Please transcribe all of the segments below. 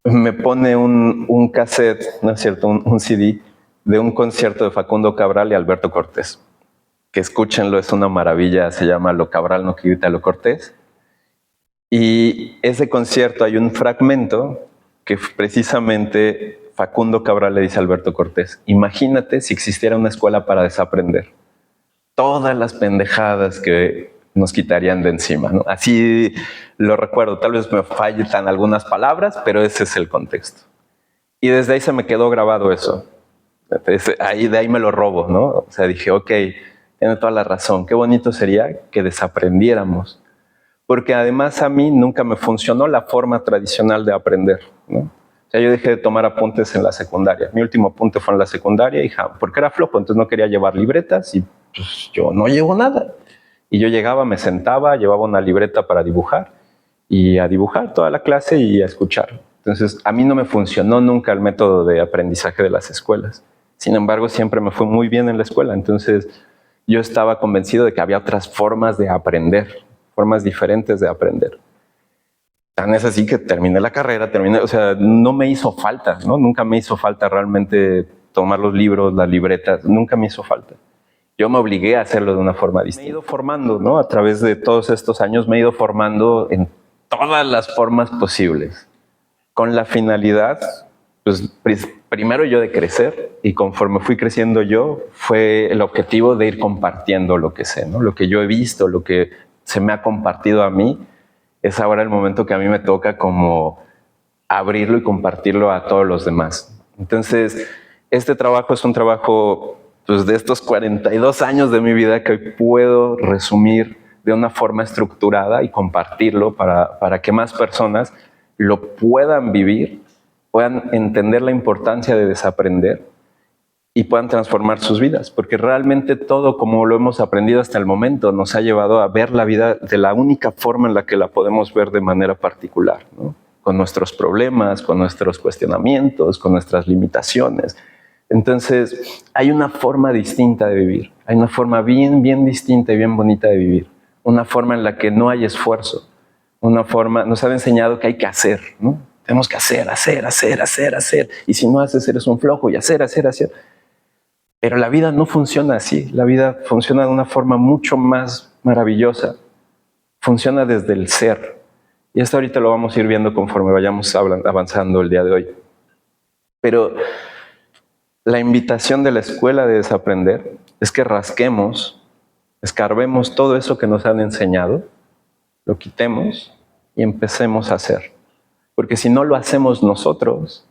me pone un cassette, ¿no es cierto?, un CD de un concierto de Facundo Cabral y Alberto Cortés. Que escúchenlo, es una maravilla, se llama Lo Cabral no quita lo Cortés. Y ese concierto hay un fragmento que precisamente Facundo Cabral le dice a Alberto Cortés: imagínate si existiera una escuela para desaprender todas las pendejadas que nos quitarían de encima, ¿no? Así lo recuerdo, tal vez me faltan algunas palabras, pero ese es el contexto. Y desde ahí se me quedó grabado eso. Entonces, de ahí me lo robo, ¿no? O sea, dije, ok, tiene toda la razón, qué bonito sería que desaprendiéramos. Porque además a mí nunca me funcionó la forma tradicional de aprender, ¿no? O sea, yo dejé de tomar apuntes en la secundaria. Mi último apunte fue en la secundaria, porque era flojo, entonces no quería llevar libretas y pues yo no llevo nada. Y yo llegaba, me sentaba, llevaba una libreta para dibujar y a dibujar toda la clase y a escuchar. Entonces, a mí no me funcionó nunca el método de aprendizaje de las escuelas. Sin embargo, siempre me fue muy bien en la escuela. Entonces, yo estaba convencido de que había otras formas de aprender, formas diferentes de aprender. Tan es así que terminé la carrera, o sea, no me hizo falta, ¿no? Nunca me hizo falta realmente tomar los libros, las libretas, nunca me hizo falta. Yo me obligué a hacerlo de una forma distinta. Me he ido formando, ¿no? A través de todos estos años me he ido formando en todas las formas posibles, con la finalidad, pues primero yo de crecer, y conforme fui creciendo yo, fue el objetivo de ir compartiendo lo que sé, ¿no? Lo que yo he visto, lo que se me ha compartido a mí, es ahora el momento que a mí me toca como abrirlo y compartirlo a todos los demás. Entonces, este trabajo es un trabajo pues, de estos 42 años de mi vida que hoy puedo resumir de una forma estructurada y compartirlo para que más personas lo puedan vivir, puedan entender la importancia de desaprender y puedan transformar sus vidas, porque realmente todo como lo hemos aprendido hasta el momento nos ha llevado a ver la vida de la única forma en la que la podemos ver de manera particular, ¿no? Con nuestros problemas, con nuestros cuestionamientos, con nuestras limitaciones. Entonces, hay una forma distinta de vivir, hay una forma bien distinta y bien bonita de vivir, una forma en la que no hay esfuerzo, una forma, nos han enseñado que hay que hacer, ¿no? Tenemos que hacer, y si no haces eres un flojo, y hacer. Pero la vida no funciona así, la vida funciona de una forma mucho más maravillosa, funciona desde el ser. Y esto ahorita lo vamos a ir viendo conforme vayamos avanzando el día de hoy. Pero la invitación de la escuela de desaprender es que rasquemos, escarbemos todo eso que nos han enseñado, lo quitemos y empecemos a hacer. Porque si no lo hacemos nosotros,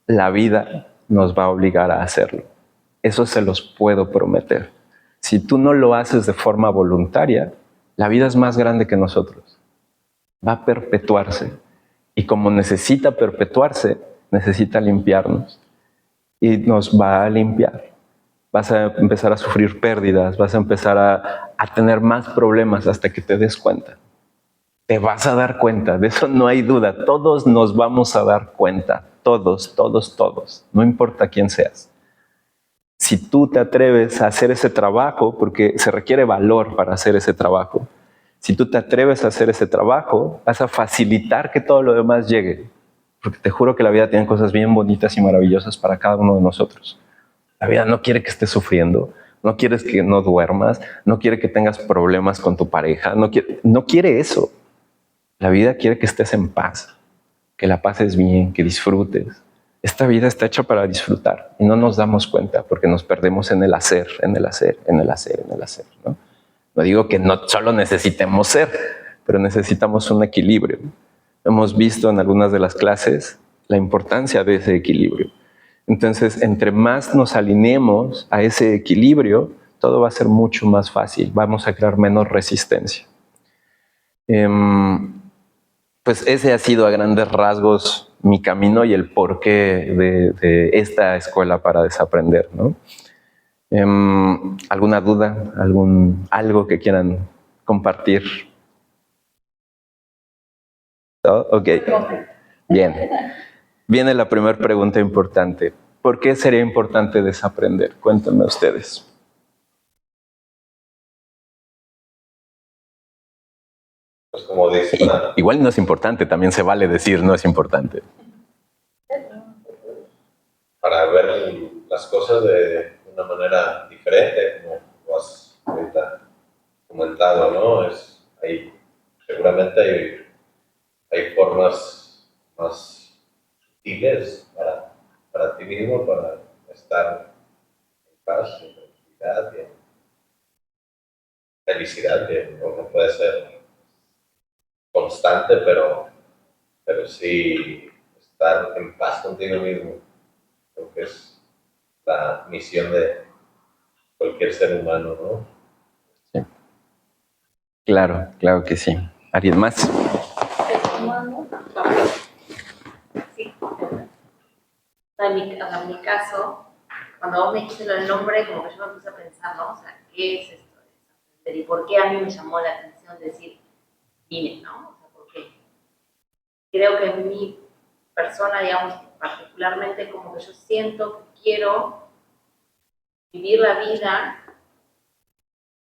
la vida nos va a obligar a hacerlo. Eso se los puedo prometer. Si tú no lo haces de forma voluntaria, la vida es más grande que nosotros. Va a perpetuarse. Y como necesita perpetuarse, necesita limpiarnos. Y nos va a limpiar. Vas a empezar a sufrir pérdidas, vas a empezar a tener más problemas hasta que te des cuenta. Te vas a dar cuenta, de eso no hay duda. Todos nos vamos a dar cuenta. Todos. No importa quién seas. Si tú te atreves a hacer ese trabajo, porque se requiere valor para hacer ese trabajo, si tú te atreves a hacer ese trabajo, vas a facilitar que todo lo demás llegue. Porque te juro que la vida tiene cosas bien bonitas y maravillosas para cada uno de nosotros. La vida no quiere que estés sufriendo, no quiere que no duermas, no quiere que tengas problemas con tu pareja, no quiere eso. La vida quiere que estés en paz, que la pases bien, que disfrutes. Esta vida está hecha para disfrutar y no nos damos cuenta porque nos perdemos en el hacer, ¿no? No digo que no solo necesitemos ser, pero necesitamos un equilibrio. Hemos visto en algunas de las clases la importancia de ese equilibrio. Entonces, entre más nos alineemos a ese equilibrio, todo va a ser mucho más fácil, vamos a crear menos resistencia. Pues ese ha sido a grandes rasgos mi camino y el porqué de esta escuela para desaprender, ¿no? ¿Alguna duda? ¿Algo que quieran compartir? ¿Oh? Ok. Bien. Viene la primera pregunta importante. ¿Por qué sería importante desaprender? Cuéntenme ustedes. Pues como igual no es importante, también se vale decir no es importante. para ver las cosas de una manera diferente, como lo has ahorita comentado, ¿no? Seguramente hay formas más sutiles para ti mismo, para estar en paz, en tranquilidad y en felicidad, que no puede ser constante, pero sí estar en paz contigo mismo. Creo que es la misión de cualquier ser humano, ¿no? Sí. Claro que sí. ¿Alguien más? Sí. En mi caso, cuando vos me dijiste el nombre, como que yo me puse a pensar, ¿no? O sea, ¿qué es esto de desaprender? ¿Y por qué a mí me llamó la atención decir, vine, ¿no? O sea, porque creo que en mi persona, digamos, particularmente, como que yo siento que quiero vivir la vida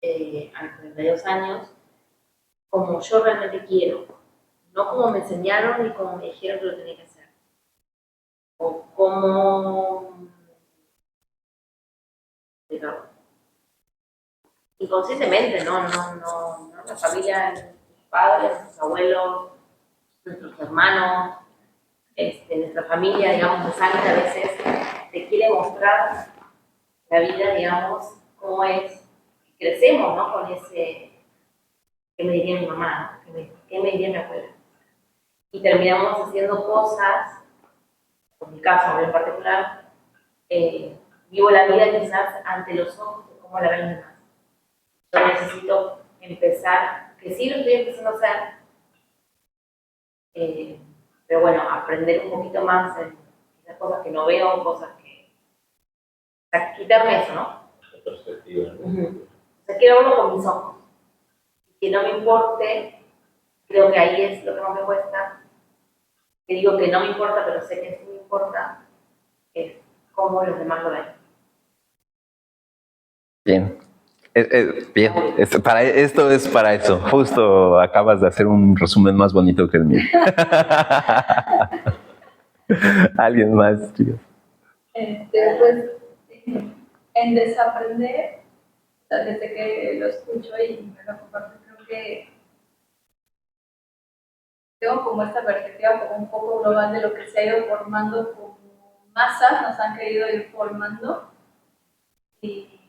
a los 32 años como yo realmente quiero, no como me enseñaron ni como me dijeron que lo tenía que hacer, o como inconscientemente, ¿no? La familia, nuestros padres, nuestros abuelos, nuestros hermanos, nuestra familia, digamos, de sangre a veces te quiere mostrar la vida, digamos, cómo es. Crecemos, ¿no? Con ese, ¿qué me diría mi mamá? ¿No? ¿Qué me diría mi abuela? Y terminamos haciendo cosas, en mi caso en particular, vivo la vida quizás ante los ojos de cómo la ven los demás. Yo necesito empezar, que sí lo estoy empezando a hacer, pero bueno, aprender un poquito más en esas cosas que no veo, cosas que... O sea, quitarme eso, ¿no? Perspectiva, ¿no? O sea, quiero verlo con mis ojos. Que no me importe, creo que ahí es lo que más me cuesta. Que digo que no me importa, pero sé que sí me importa, es cómo los demás lo ven. Bien. Bien. Esto es para eso. Justo acabas de hacer un resumen más bonito que el mío. ¿Alguien más, chicos? Pues, en desaprender, o sea, desde que lo escucho y me lo comparto, creo que tengo como esta perspectiva como un poco global de lo que se ha ido formando como masas, nos han querido ir formando y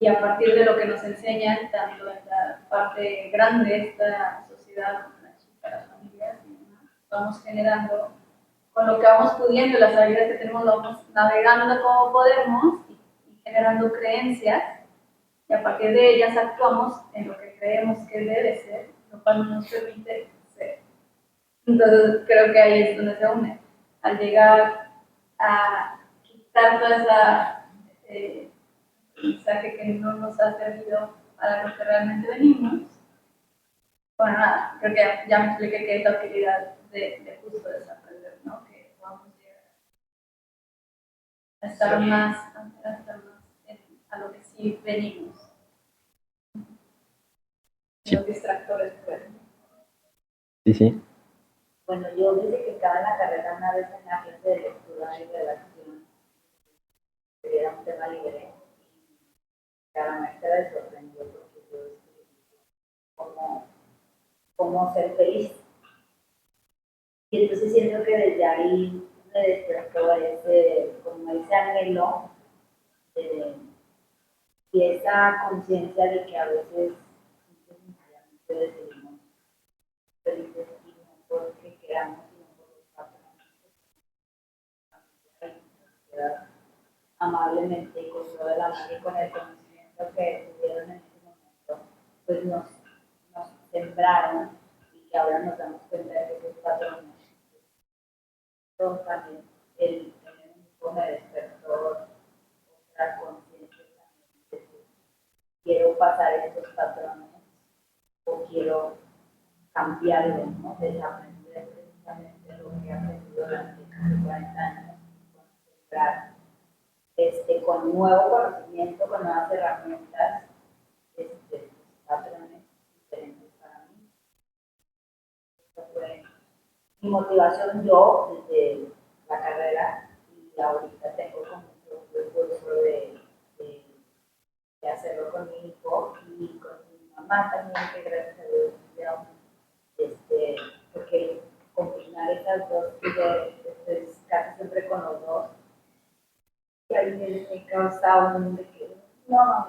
a partir de lo que nos enseñan, tanto en la parte grande de esta sociedad, como la chica, las familias, vamos generando, con lo que vamos pudiendo, las habilidades que tenemos, vamos navegando como podemos y generando creencias, y a partir de ellas actuamos en lo que creemos que debe ser, lo cual no nos permite ser. Entonces creo que ahí es donde se une. Al llegar a quitar toda esa mensaje que no nos ha servido para lo que realmente venimos, bueno, nada, creo que ya me expliqué que es la utilidad de justo desaprender, ¿no? Que vamos a llegar a estar más a lo que sí venimos. Sí. Los distractores, pues. Sí. Bueno, yo desde que estaba en la carrera, una vez en la clase de lectura y redacción, que era un tema libre, y a la maestra le sorprendió porque yo escribí cómo ser feliz. Y entonces siento que desde ahí me despertó como ese anhelo y esa conciencia de que a veces simplemente decidimos felices y no porque queramos, sino por los patrones que amablemente y con todo el amor y con el conocimiento que tuvieron en ese momento, pues nos sembraron y que ahora nos damos cuenta de que esos patrones son también el tener un poco de despertó otra conciencia también de que quiero pasar estos patrones o quiero cambiarlos, ¿no? Desaprender precisamente lo que he aprendido durante 40 años, sembrar con nuevo conocimiento, con nuevas herramientas, patrones diferentes para mí. Esta fue mi motivación yo desde la carrera y ahorita tengo como un curso de hacerlo con mi hijo y con mi mamá también, que gracias a Dios ya, porque combinar esas dos ideas, casi siempre con los dos, y ahí me causa un de que no,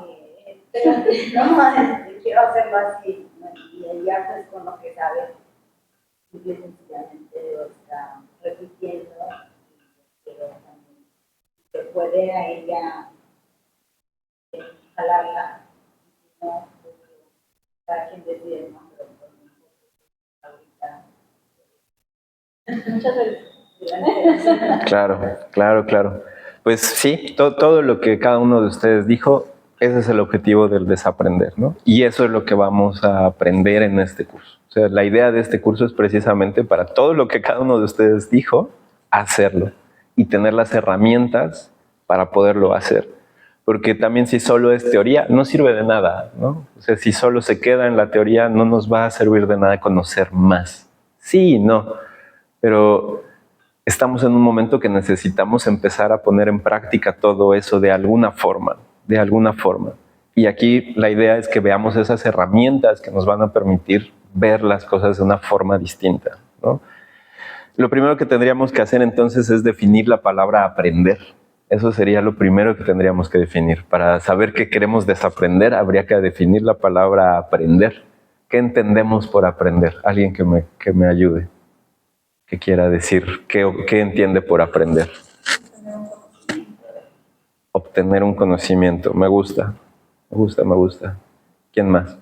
quiero hacerlo así, ¿no? Y ella pues con lo que sabe, simple y sencillamente lo está repitiendo, pero también se puede a ella jalarla, no, pues, cada quien decide, ¿no? Pero por mi ahorita, muchas veces. Claro. Pues sí, todo lo que cada uno de ustedes dijo, ese es el objetivo del desaprender, ¿no? Y eso es lo que vamos a aprender en este curso. O sea, la idea de este curso es precisamente para todo lo que cada uno de ustedes dijo, hacerlo y tener las herramientas para poderlo hacer. Porque también si solo es teoría, no sirve de nada, ¿no? O sea, si solo se queda en la teoría, no nos va a servir de nada conocer más. Sí y no, pero estamos en un momento que necesitamos empezar a poner en práctica todo eso de alguna forma. Y aquí la idea es que veamos esas herramientas que nos van a permitir ver las cosas de una forma distinta, ¿no? Lo primero que tendríamos que hacer entonces es definir la palabra aprender. Eso sería lo primero que tendríamos que definir. Para saber qué queremos desaprender, habría que definir la palabra aprender. ¿Qué entendemos por aprender? Alguien que me ayude. ¿Qué quiera decir? ¿Qué entiende por aprender? Obtener un conocimiento. Me gusta. ¿Quién más?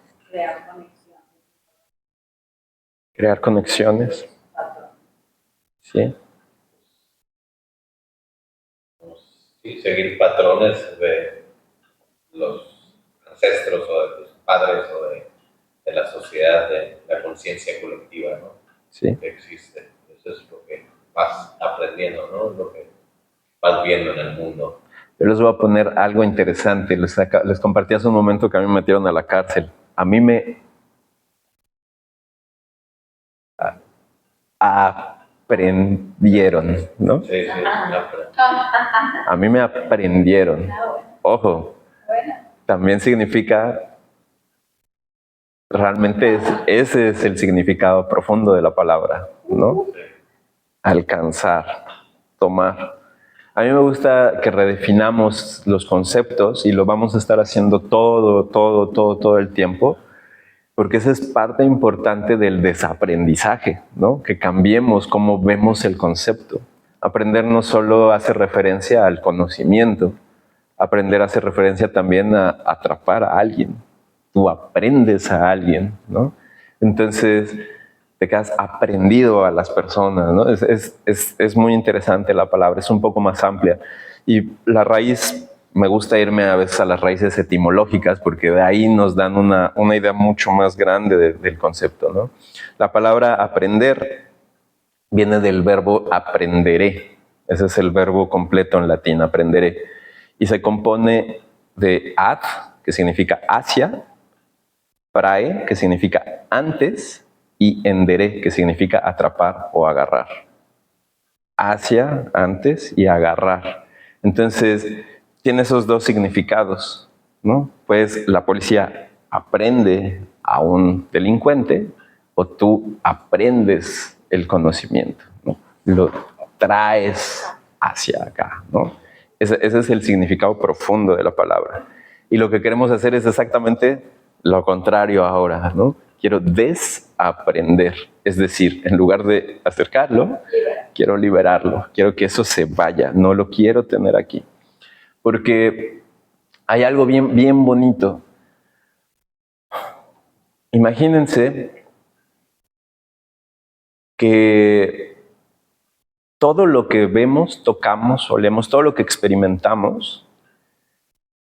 Crear conexiones. ¿Sí? Sí, seguir patrones de los ancestros o de tus padres o de la sociedad, de la conciencia colectiva, ¿no? Sí. Que existe. Eso es lo que vas aprendiendo, ¿no? Lo que vas viendo en el mundo. Yo les voy a poner algo interesante. Les compartí hace un momento que a mí me metieron a la cárcel. A mí me aprendieron, ¿no? Sí. A mí me aprendieron. Ojo, también significa, realmente ese es el significado profundo de la palabra, ¿no? Alcanzar, tomar. A mí me gusta que redefinamos los conceptos y lo vamos a estar haciendo todo el tiempo, porque esa es parte importante del desaprendizaje, ¿no? Que cambiemos cómo vemos el concepto. Aprender no solo hace referencia al conocimiento, aprender hace referencia también a atrapar a alguien. Tú aprendes a alguien, ¿no? Entonces te quedas aprendido a las personas, ¿no? Es muy interesante la palabra, es un poco más amplia. Y la raíz, me gusta irme a veces a las raíces etimológicas porque de ahí nos dan una idea mucho más grande del concepto, ¿no? La palabra aprender viene del verbo aprenderé. Ese es el verbo completo en latín, aprenderé. Y se compone de ad, que significa hacia, prae, que significa antes, y endere, que significa atrapar o agarrar. Hacia, antes, y agarrar. Entonces, tiene esos dos significados, ¿no? Pues la policía aprende a un delincuente o tú aprendes el conocimiento, ¿no? Lo traes hacia acá, ¿no? Ese es el significado profundo de la palabra. Y lo que queremos hacer es exactamente lo contrario ahora, ¿no? Quiero desaprender, es decir, en lugar de acercarlo, quiero liberarlo, quiero que eso se vaya, no lo quiero tener aquí. Porque hay algo bien bonito. Imagínense que todo lo que vemos, tocamos, olemos, todo lo que experimentamos,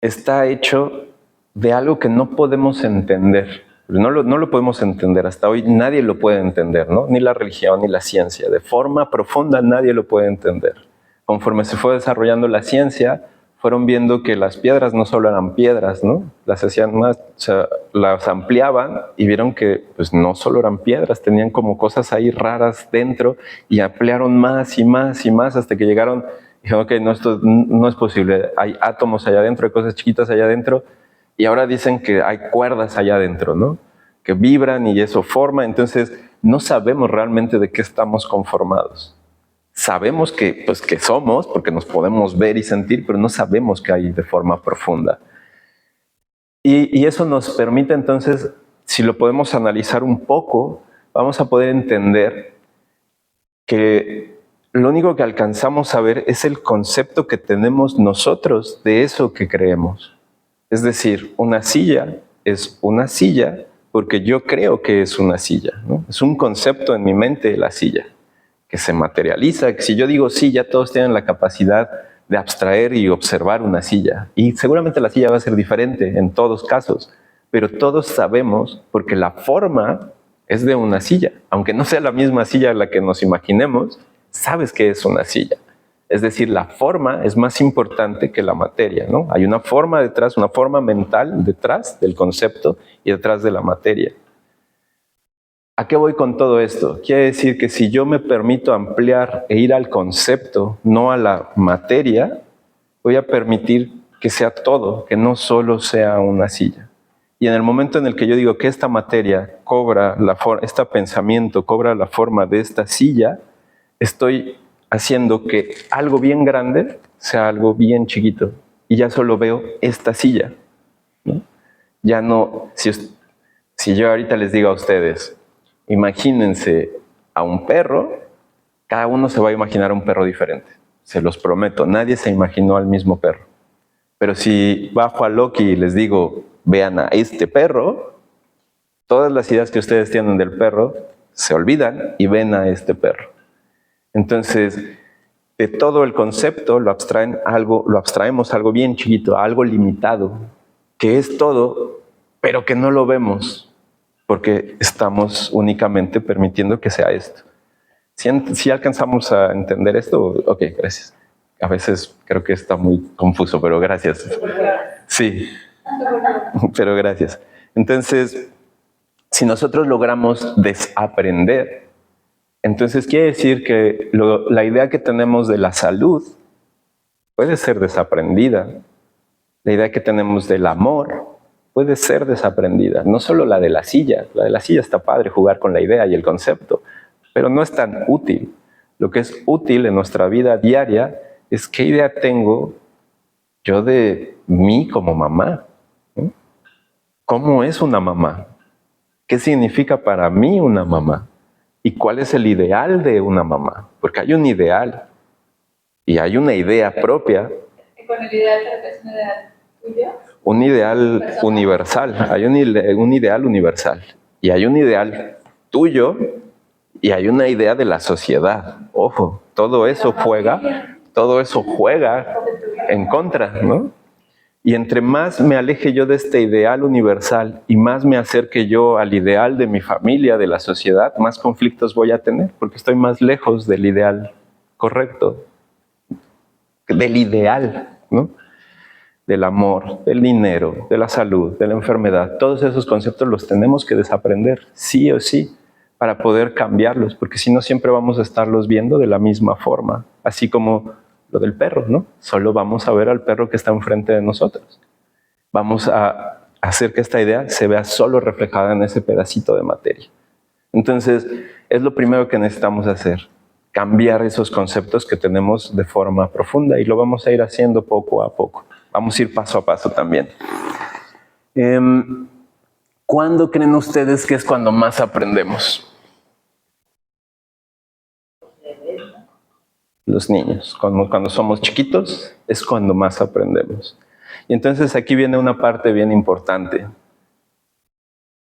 está hecho de algo que no podemos entender. No lo podemos entender. Hasta hoy nadie lo puede entender, ¿no? Ni la religión ni la ciencia. De forma profunda nadie lo puede entender. Conforme se fue desarrollando la ciencia, fueron viendo que las piedras no solo eran piedras, ¿no? Las hacían más, o sea, las ampliaban y vieron que pues no solo eran piedras, tenían como cosas ahí raras dentro y ampliaron más y más y más hasta que llegaron, dijeron, ok, no, esto no es posible, hay átomos allá adentro, hay cosas chiquitas allá adentro y ahora dicen que hay cuerdas allá adentro, ¿no? Que vibran y eso forma, entonces no sabemos realmente de qué estamos conformados. Sabemos que somos, porque nos podemos ver y sentir, pero no sabemos qué hay de forma profunda. Y eso nos permite entonces, si lo podemos analizar un poco, vamos a poder entender que lo único que alcanzamos a ver es el concepto que tenemos nosotros de eso que creemos. Es decir, una silla es una silla porque yo creo que es una silla, ¿no? Es un concepto en mi mente la silla, que se materializa, que si yo digo silla, todos tienen la capacidad de abstraer y observar una silla. Y seguramente la silla va a ser diferente en todos casos, pero todos sabemos, porque la forma es de una silla. Aunque no sea la misma silla a la que nos imaginemos, sabes que es una silla. Es decir, la forma es más importante que la materia, ¿no? Hay una forma detrás, una forma mental detrás del concepto y detrás de la materia. ¿A qué voy con todo esto? Quiere decir que si yo me permito ampliar e ir al concepto, no a la materia, voy a permitir que sea todo, que no solo sea una silla. Y en el momento en el que yo digo que esta materia cobra la forma, este pensamiento cobra la forma de esta silla, estoy haciendo que algo bien grande sea algo bien chiquito. Y ya solo veo esta silla, ¿no? Ya no, si yo ahorita les digo a ustedes, imagínense a un perro, cada uno se va a imaginar a un perro diferente. Se los prometo, nadie se imaginó al mismo perro. Pero si bajo a Loki y les digo, vean a este perro, todas las ideas que ustedes tienen del perro se olvidan y ven a este perro. Entonces, de todo el concepto lo abstraemos algo bien chiquito, algo limitado, que es todo, pero que no lo vemos, porque estamos únicamente permitiendo que sea esto. Si alcanzamos a entender esto, ok, gracias. A veces creo que está muy confuso, pero gracias. Sí, pero gracias. Entonces, si nosotros logramos desaprender, entonces quiere decir que la idea que tenemos de la salud puede ser desaprendida. La idea que tenemos del amor puede ser desaprendida. No solo la de la silla está padre jugar con la idea y el concepto, pero no es tan útil. Lo que es útil en nuestra vida diaria es qué idea tengo yo de mí como mamá, ¿no? ¿Cómo es una mamá? ¿Qué significa para mí una mamá? ¿Y cuál es el ideal de una mamá? Porque hay un ideal y hay una idea propia. ¿Y con el ideal es un ideal tuyo? Un ideal universal. Hay un ideal universal. Y hay un ideal tuyo y hay una idea de la sociedad. Ojo, todo eso juega en contra, ¿no? Y entre más me aleje yo de este ideal universal y más me acerque yo al ideal de mi familia, de la sociedad, más conflictos voy a tener, porque estoy más lejos del ideal correcto, del ideal, ¿no? Del amor, del dinero, de la salud, de la enfermedad. Todos esos conceptos los tenemos que desaprender, sí o sí, para poder cambiarlos, porque si no siempre vamos a estarlos viendo de la misma forma, así como lo del perro, ¿no? Solo vamos a ver al perro que está enfrente de nosotros. Vamos a hacer que esta idea se vea solo reflejada en ese pedacito de materia. Entonces, es lo primero que necesitamos hacer, cambiar esos conceptos que tenemos de forma profunda y lo vamos a ir haciendo poco a poco. Vamos a ir paso a paso también. ¿Cuándo creen ustedes que es cuando más aprendemos? Los niños. Cuando somos chiquitos es cuando más aprendemos. Y entonces aquí viene una parte bien importante.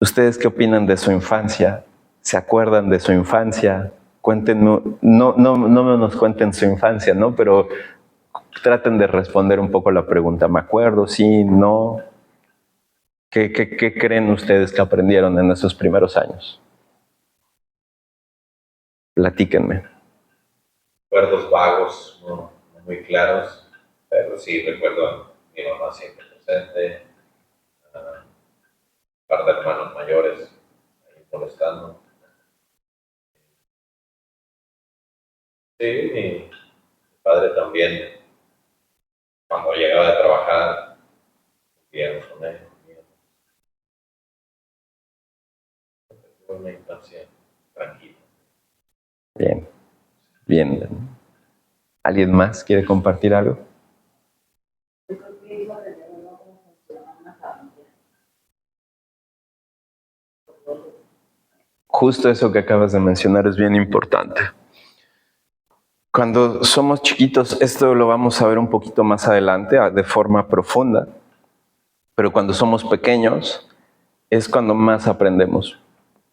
¿Ustedes qué opinan de su infancia? ¿Se acuerdan de su infancia? Cuéntenos, no nos cuenten su infancia, ¿no? Pero traten de responder un poco la pregunta. ¿Me acuerdo? ¿Sí? ¿No? ¿Qué creen ustedes que aprendieron en esos primeros años? Platíquenme. Recuerdos vagos, no muy claros, Pero sí recuerdo a mi mamá siempre presente, un par de hermanos mayores ahí molestando. Sí, mi padre también, cuando llegaba de trabajar, vivíamos con él. Fue una infancia tranquila. Bien, bien. ¿Alguien más quiere compartir algo? Yo creo que iba a aprender uno cómo funciona una familia. Justo eso que acabas de mencionar es bien importante. Cuando somos chiquitos, esto lo vamos a ver un poquito más adelante, de forma profunda, pero cuando somos pequeños es cuando más aprendemos.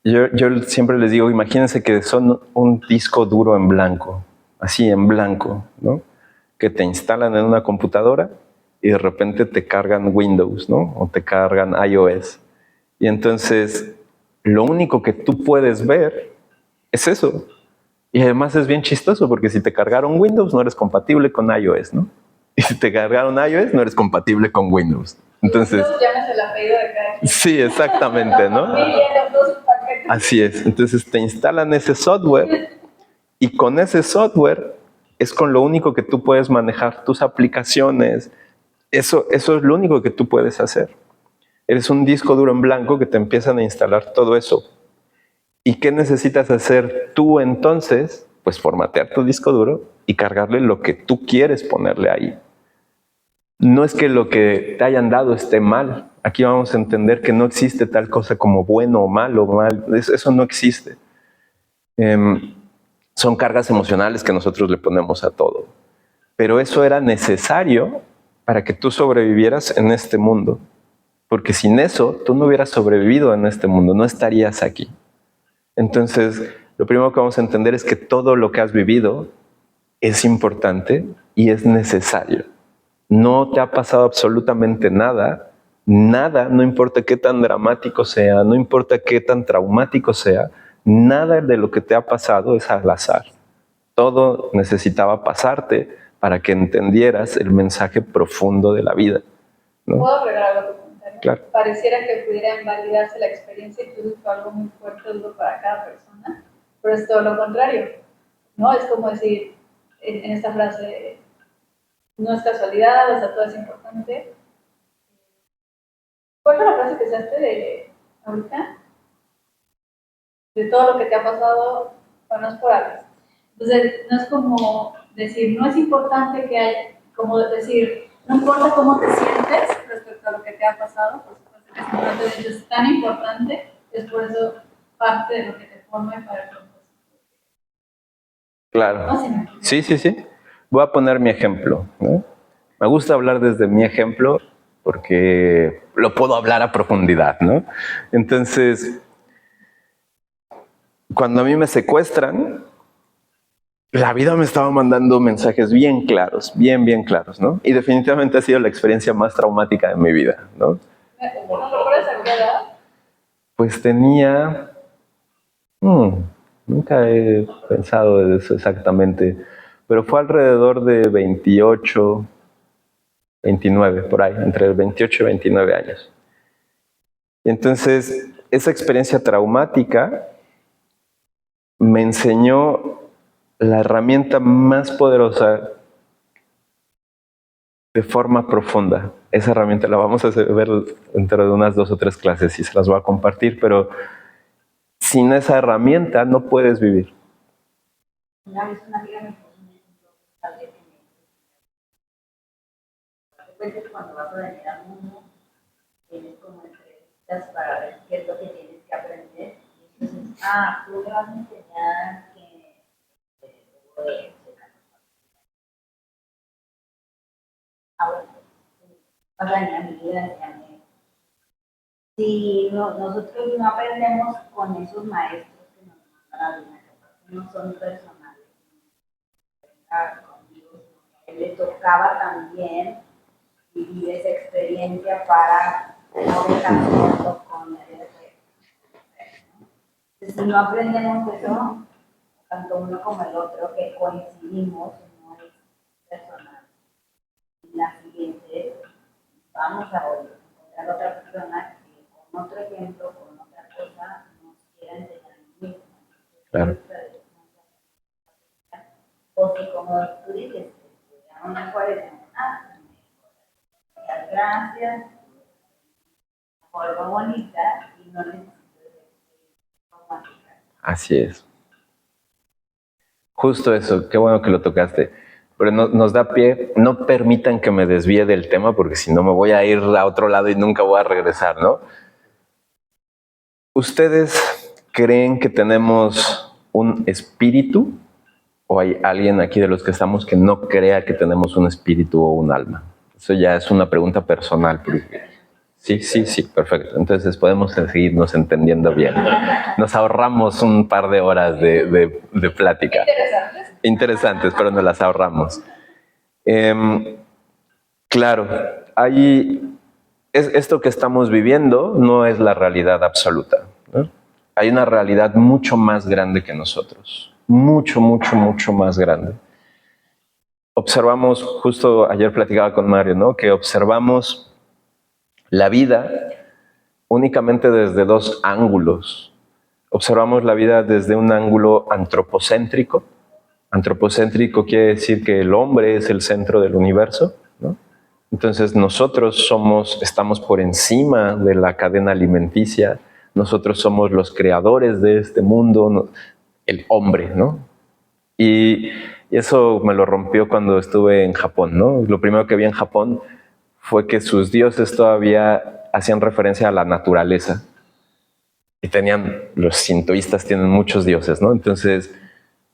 Yo siempre les digo, imagínense que son un disco duro en blanco, así en blanco, ¿no? Que te instalan en una computadora y de repente te cargan Windows, ¿no? O te cargan iOS. Y entonces, lo único que tú puedes ver es eso. Y además es bien chistoso porque si te cargaron Windows no eres compatible con iOS, ¿no? Y si te cargaron iOS no eres compatible con Windows. Entonces, Llámese el apellido de cada quien. sí, exactamente, ¿no? Familia, los dos paquetes. Así es. Entonces te instalan ese software y con ese software es con lo único que tú puedes manejar tus aplicaciones. Eso es lo único que tú puedes hacer. Eres un disco duro en blanco que te empiezan a instalar todo eso. ¿Y qué necesitas hacer tú entonces? Pues formatear tu disco duro y cargarle lo que tú quieres ponerle ahí. No es que lo que te hayan dado esté mal. Aquí vamos a entender que no existe tal cosa como bueno o malo. Eso no existe. Son cargas emocionales que nosotros le ponemos a todo. Pero eso era necesario para que tú sobrevivieras en este mundo. Porque sin eso, tú no hubieras sobrevivido en este mundo, no estarías aquí. Entonces, lo primero que vamos a entender es que todo lo que has vivido es importante y es necesario. No te ha pasado absolutamente nada, nada, no importa qué tan dramático sea, no importa qué tan traumático sea, nada de lo que te ha pasado es al azar. Todo necesitaba pasarte para que entendieras el mensaje profundo de la vida, ¿no? ¿Puedo agregar algo a tu comentario? Claro. Pareciera que pudiera invalidarse la experiencia, incluso fue algo muy fuerte, duro para cada persona, pero es todo lo contrario, ¿no? Es como decir, en esta frase, no es casualidad, o sea, todo es importante. ¿Cuál fue la frase que usaste de ahorita? De todo lo que te ha pasado, bueno, es por algo. Entonces, no es como decir, no es importante que haya, como decir, no importa cómo te sientes respecto a lo que te ha pasado, por supuesto que es importante, de hecho es tan importante, es por eso parte de lo que te forma y para el propósito. Claro. No, sí, Sí, sí, sí. Voy a poner mi ejemplo, ¿no? Me gusta hablar desde mi ejemplo porque lo puedo hablar a profundidad, ¿no? Entonces, cuando a mí me secuestran, la vida me estaba mandando mensajes bien claros, bien claros, ¿no? Y definitivamente ha sido la experiencia más traumática de mi vida, ¿no? ¿No lo puedes a qué edad? Pues tenía... nunca he pensado de eso exactamente, pero fue alrededor de 28, 29, por ahí, entre 28 y 29 años. Y entonces, esa experiencia traumática me enseñó la herramienta más poderosa de forma profunda. Esa herramienta la vamos a ver dentro de unas 2 o 3 clases y se las voy a compartir, pero sin esa herramienta no puedes vivir. Una vez una amiga me puso un ejemplo padre que me cuenta que cuando vas a venir al mundo tienes como entrevistas para ver qué es lo que tienes que aprender. Y entonces, tú le vas a enseñar que ahora vas a venir a mi vida a enseñarme. Si nosotros no aprendemos con esos maestros que nos mandan a la vida, que no son personales, conmigo, a él le tocaba también vivir esa experiencia para no dejarlo con el Entonces, si no aprendemos eso, tanto uno como el otro, que coincidimos, no es personal. la siguiente vamos a encontrar otra persona que con otro ejemplo, con otra cosa, nos quiera enseñar lo mismo. Claro. O si, como tú dices, a lo mejor es muchas gracias, forma bonita y no necesito romántica. Así es. Justo eso, qué bueno que lo tocaste. Pero nos da pie, no permitan que me desvíe del tema porque si no me voy a ir a otro lado y nunca voy a regresar, ¿no? ¿Ustedes creen que tenemos un espíritu? ¿O hay alguien aquí de los que estamos que no crea que tenemos un espíritu o un alma? Eso ya es una pregunta personal. Sí, perfecto. Entonces podemos seguirnos entendiendo bien. Nos ahorramos un par de horas de plática. Interesantes, pero nos las ahorramos. Claro, esto que estamos viviendo no es la realidad absoluta, ¿no? Hay una realidad mucho más grande que nosotros. Mucho más grande. Observamos, justo ayer platicaba con Mario, ¿no? Que observamos la vida únicamente desde dos ángulos. Observamos la vida desde un ángulo antropocéntrico. Antropocéntrico quiere decir que el hombre es el centro del universo, ¿no? Entonces nosotros estamos por encima de la cadena alimenticia, nosotros somos los creadores de este mundo, el hombre, ¿no? Y eso me lo rompió cuando estuve en Japón, ¿no? Lo primero que vi en Japón fue que sus dioses todavía hacían referencia a la naturaleza. Y los sintoístas tienen muchos dioses, ¿no? Entonces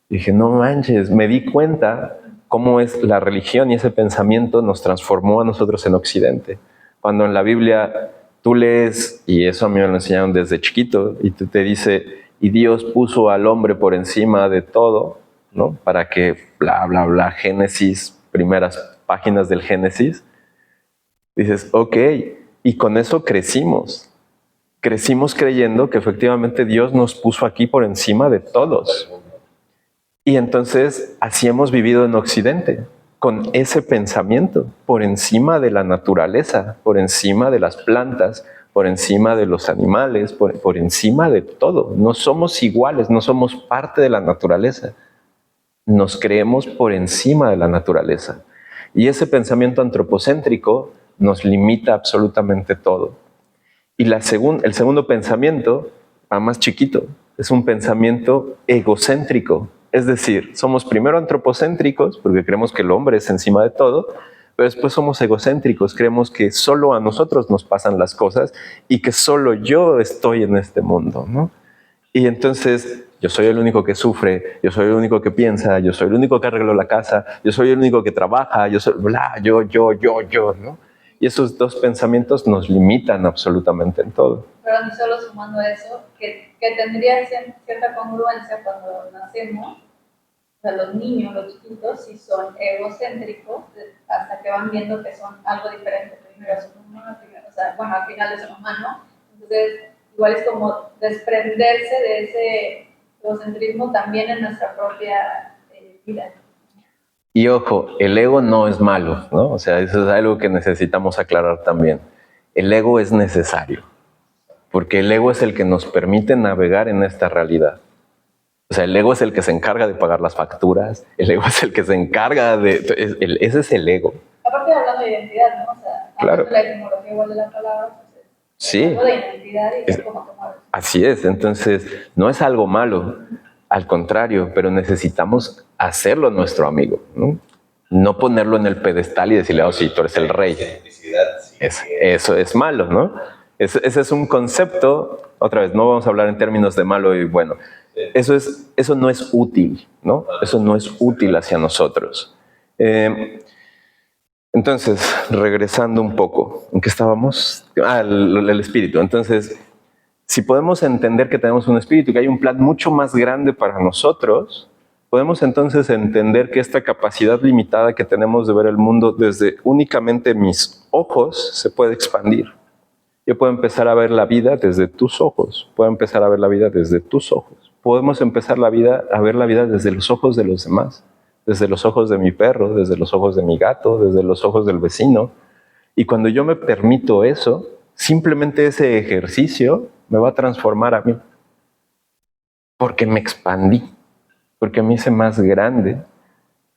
dije, no manches, me di cuenta cómo es la religión y ese pensamiento nos transformó a nosotros en Occidente. Cuando en la Biblia tú lees, y eso a mí me lo enseñaron desde chiquito, y te dice, y Dios puso al hombre por encima de todo, ¿no? Para que bla, bla, bla, Génesis, primeras páginas del Génesis, dices, ok, y con eso crecimos. Crecimos creyendo que efectivamente Dios nos puso aquí por encima de todos. Y entonces así hemos vivido en Occidente, con ese pensamiento, por encima de la naturaleza, por encima de las plantas, por encima de los animales, por encima de todo. No somos iguales, no somos parte de la naturaleza. Nos creemos por encima de la naturaleza. Y ese pensamiento antropocéntrico nos limita absolutamente todo. Y el segundo pensamiento, más chiquito, es un pensamiento egocéntrico. Es decir, somos primero antropocéntricos, porque creemos que el hombre es encima de todo, pero después somos egocéntricos, creemos que solo a nosotros nos pasan las cosas y que solo yo estoy en este mundo, ¿no? Y entonces yo soy el único que sufre, yo soy el único que piensa, yo soy el único que arreglo la casa, yo soy el único que trabaja, yo soy yo, ¿no? Y esos dos pensamientos nos limitan absolutamente en todo. Pero ni solo sumando eso, que tendría cierta congruencia cuando nacemos, o sea, los niños, los chiquitos, sí son egocéntricos hasta que van viendo que son algo diferente. Primero son humanos, o sea, bueno, al final son humanos. Entonces, igual es como desprenderse de ese egocentrismo también en nuestra propia vida. Y ojo, el ego no es malo, ¿no? O sea, eso es algo que necesitamos aclarar también. El ego es necesario, porque el ego es el que nos permite navegar en esta realidad. O sea, el ego es el que se encarga de pagar las facturas, el ego es el que se encarga ese es el ego. Aparte hablando de identidad, ¿no? O sea, claro. De la etimología igual de la palabra, pues sí. Algo de identidad y es como tomar. Así es, entonces no es algo malo, al contrario, pero necesitamos hacerlo nuestro amigo, ¿no? No ponerlo en el pedestal y decirle, oh sí, tú eres el rey. Eso es malo, ¿no? Ese es un concepto, otra vez, no vamos a hablar en términos de malo y bueno. Eso no es útil, ¿no? Eso no es útil hacia nosotros. Entonces, regresando un poco, ¿en qué estábamos? El espíritu. Entonces, si podemos entender que tenemos un espíritu, que hay un plan mucho más grande para nosotros, podemos entonces entender que esta capacidad limitada que tenemos de ver el mundo desde únicamente mis ojos se puede expandir. Yo puedo empezar a ver la vida desde tus ojos, puedo empezar a ver la vida desde tus ojos. Podemos empezar a ver la vida desde los ojos de los demás. desde los ojos de mi perro, desde los ojos de mi gato, desde los ojos del vecino. Y cuando yo me permito eso, simplemente ese ejercicio me va a transformar a mí. Porque me expandí, porque me hice más grande.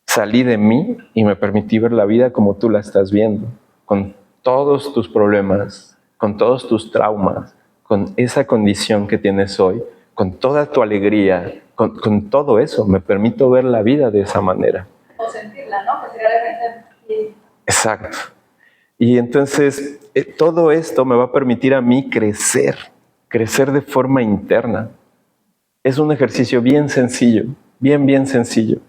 Salí de mí y me permití ver la vida como tú la estás viendo, con todos tus problemas, con todos tus traumas, con esa condición que tienes hoy, con toda tu alegría, con todo eso. Me permito ver la vida de esa manera. O sentirla, ¿no? Que sería la. Exacto. Y entonces todo esto me va a permitir a mí crecer de forma interna. Es un ejercicio bien sencillo, bien sencillo,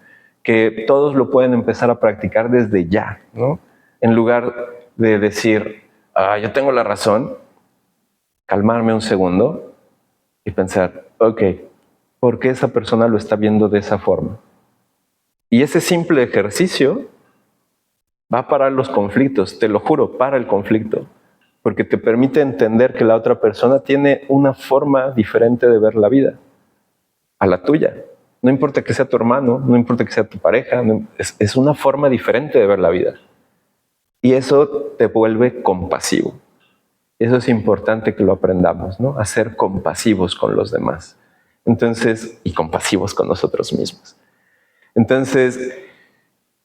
que todos lo pueden empezar a practicar desde ya, ¿no? En lugar de decir, yo tengo la razón, calmarme un segundo y pensar, ok, ¿por qué esa persona lo está viendo de esa forma? Y ese simple ejercicio va a parar los conflictos, te lo juro, para el conflicto, porque te permite entender que la otra persona tiene una forma diferente de ver la vida a la tuya. No importa que sea tu hermano, no importa que sea tu pareja, es una forma diferente de ver la vida. Y eso te vuelve compasivo. Eso es importante que lo aprendamos, ¿no? A ser compasivos con los demás. Entonces, y compasivos con nosotros mismos. Entonces,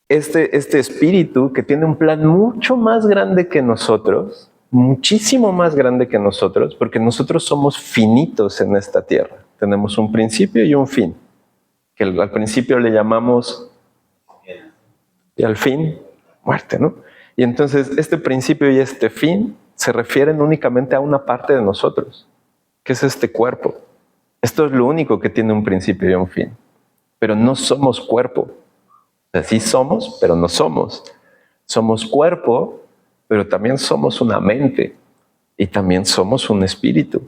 este espíritu que tiene un plan mucho más grande que nosotros, muchísimo más grande que nosotros, porque nosotros somos finitos en esta tierra. Tenemos un principio y un fin, que al principio le llamamos y al fin, muerte, ¿no? Y entonces este principio y este fin se refieren únicamente a una parte de nosotros, que es este cuerpo. Esto es lo único que tiene un principio y un fin. Pero no somos cuerpo. O sea, sí somos, pero no somos. Somos cuerpo, pero también somos una mente. Y también somos un espíritu.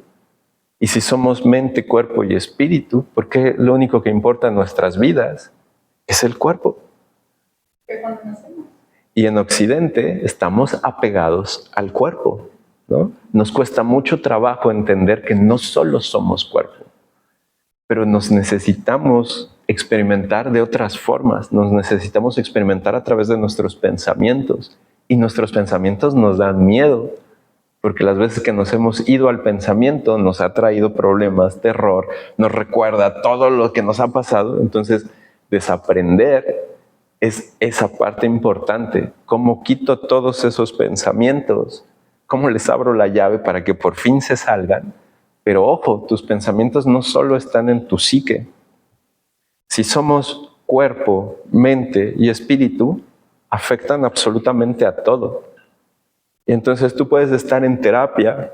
Y si somos mente, cuerpo y espíritu, ¿por qué lo único que importa en nuestras vidas es el cuerpo? Y en Occidente estamos apegados al cuerpo, ¿no? Nos cuesta mucho trabajo entender que no solo somos cuerpo, pero nos necesitamos experimentar de otras formas, nos necesitamos experimentar a través de nuestros pensamientos. Y nuestros pensamientos nos dan miedo, porque las veces que nos hemos ido al pensamiento nos ha traído problemas, terror, nos recuerda todo lo que nos ha pasado. Entonces, desaprender es esa parte importante. ¿Cómo quito todos esos pensamientos? ¿Cómo les abro la llave para que por fin se salgan? Pero ojo, tus pensamientos no solo están en tu psique. Si somos cuerpo, mente y espíritu, afectan absolutamente a todo. Y entonces tú puedes estar en terapia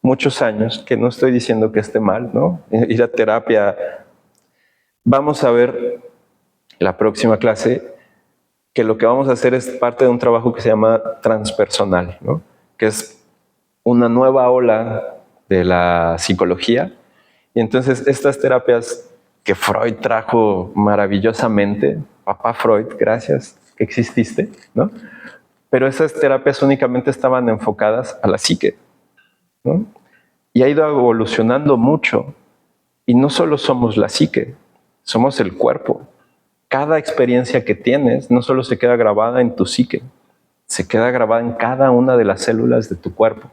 muchos años, que no estoy diciendo que esté mal, ¿no? Ir a terapia. Vamos a ver la próxima clase que lo que vamos a hacer es parte de un trabajo que se llama transpersonal, ¿no? Que es una nueva ola de la psicología. Y entonces estas terapias que Freud trajo maravillosamente, papá Freud, gracias que exististe, ¿no? Pero esas terapias únicamente estaban enfocadas a la psique, ¿no? Y ha ido evolucionando mucho. Y no solo somos la psique, somos el cuerpo. Cada experiencia que tienes no solo se queda grabada en tu psique, se queda grabada en cada una de las células de tu cuerpo.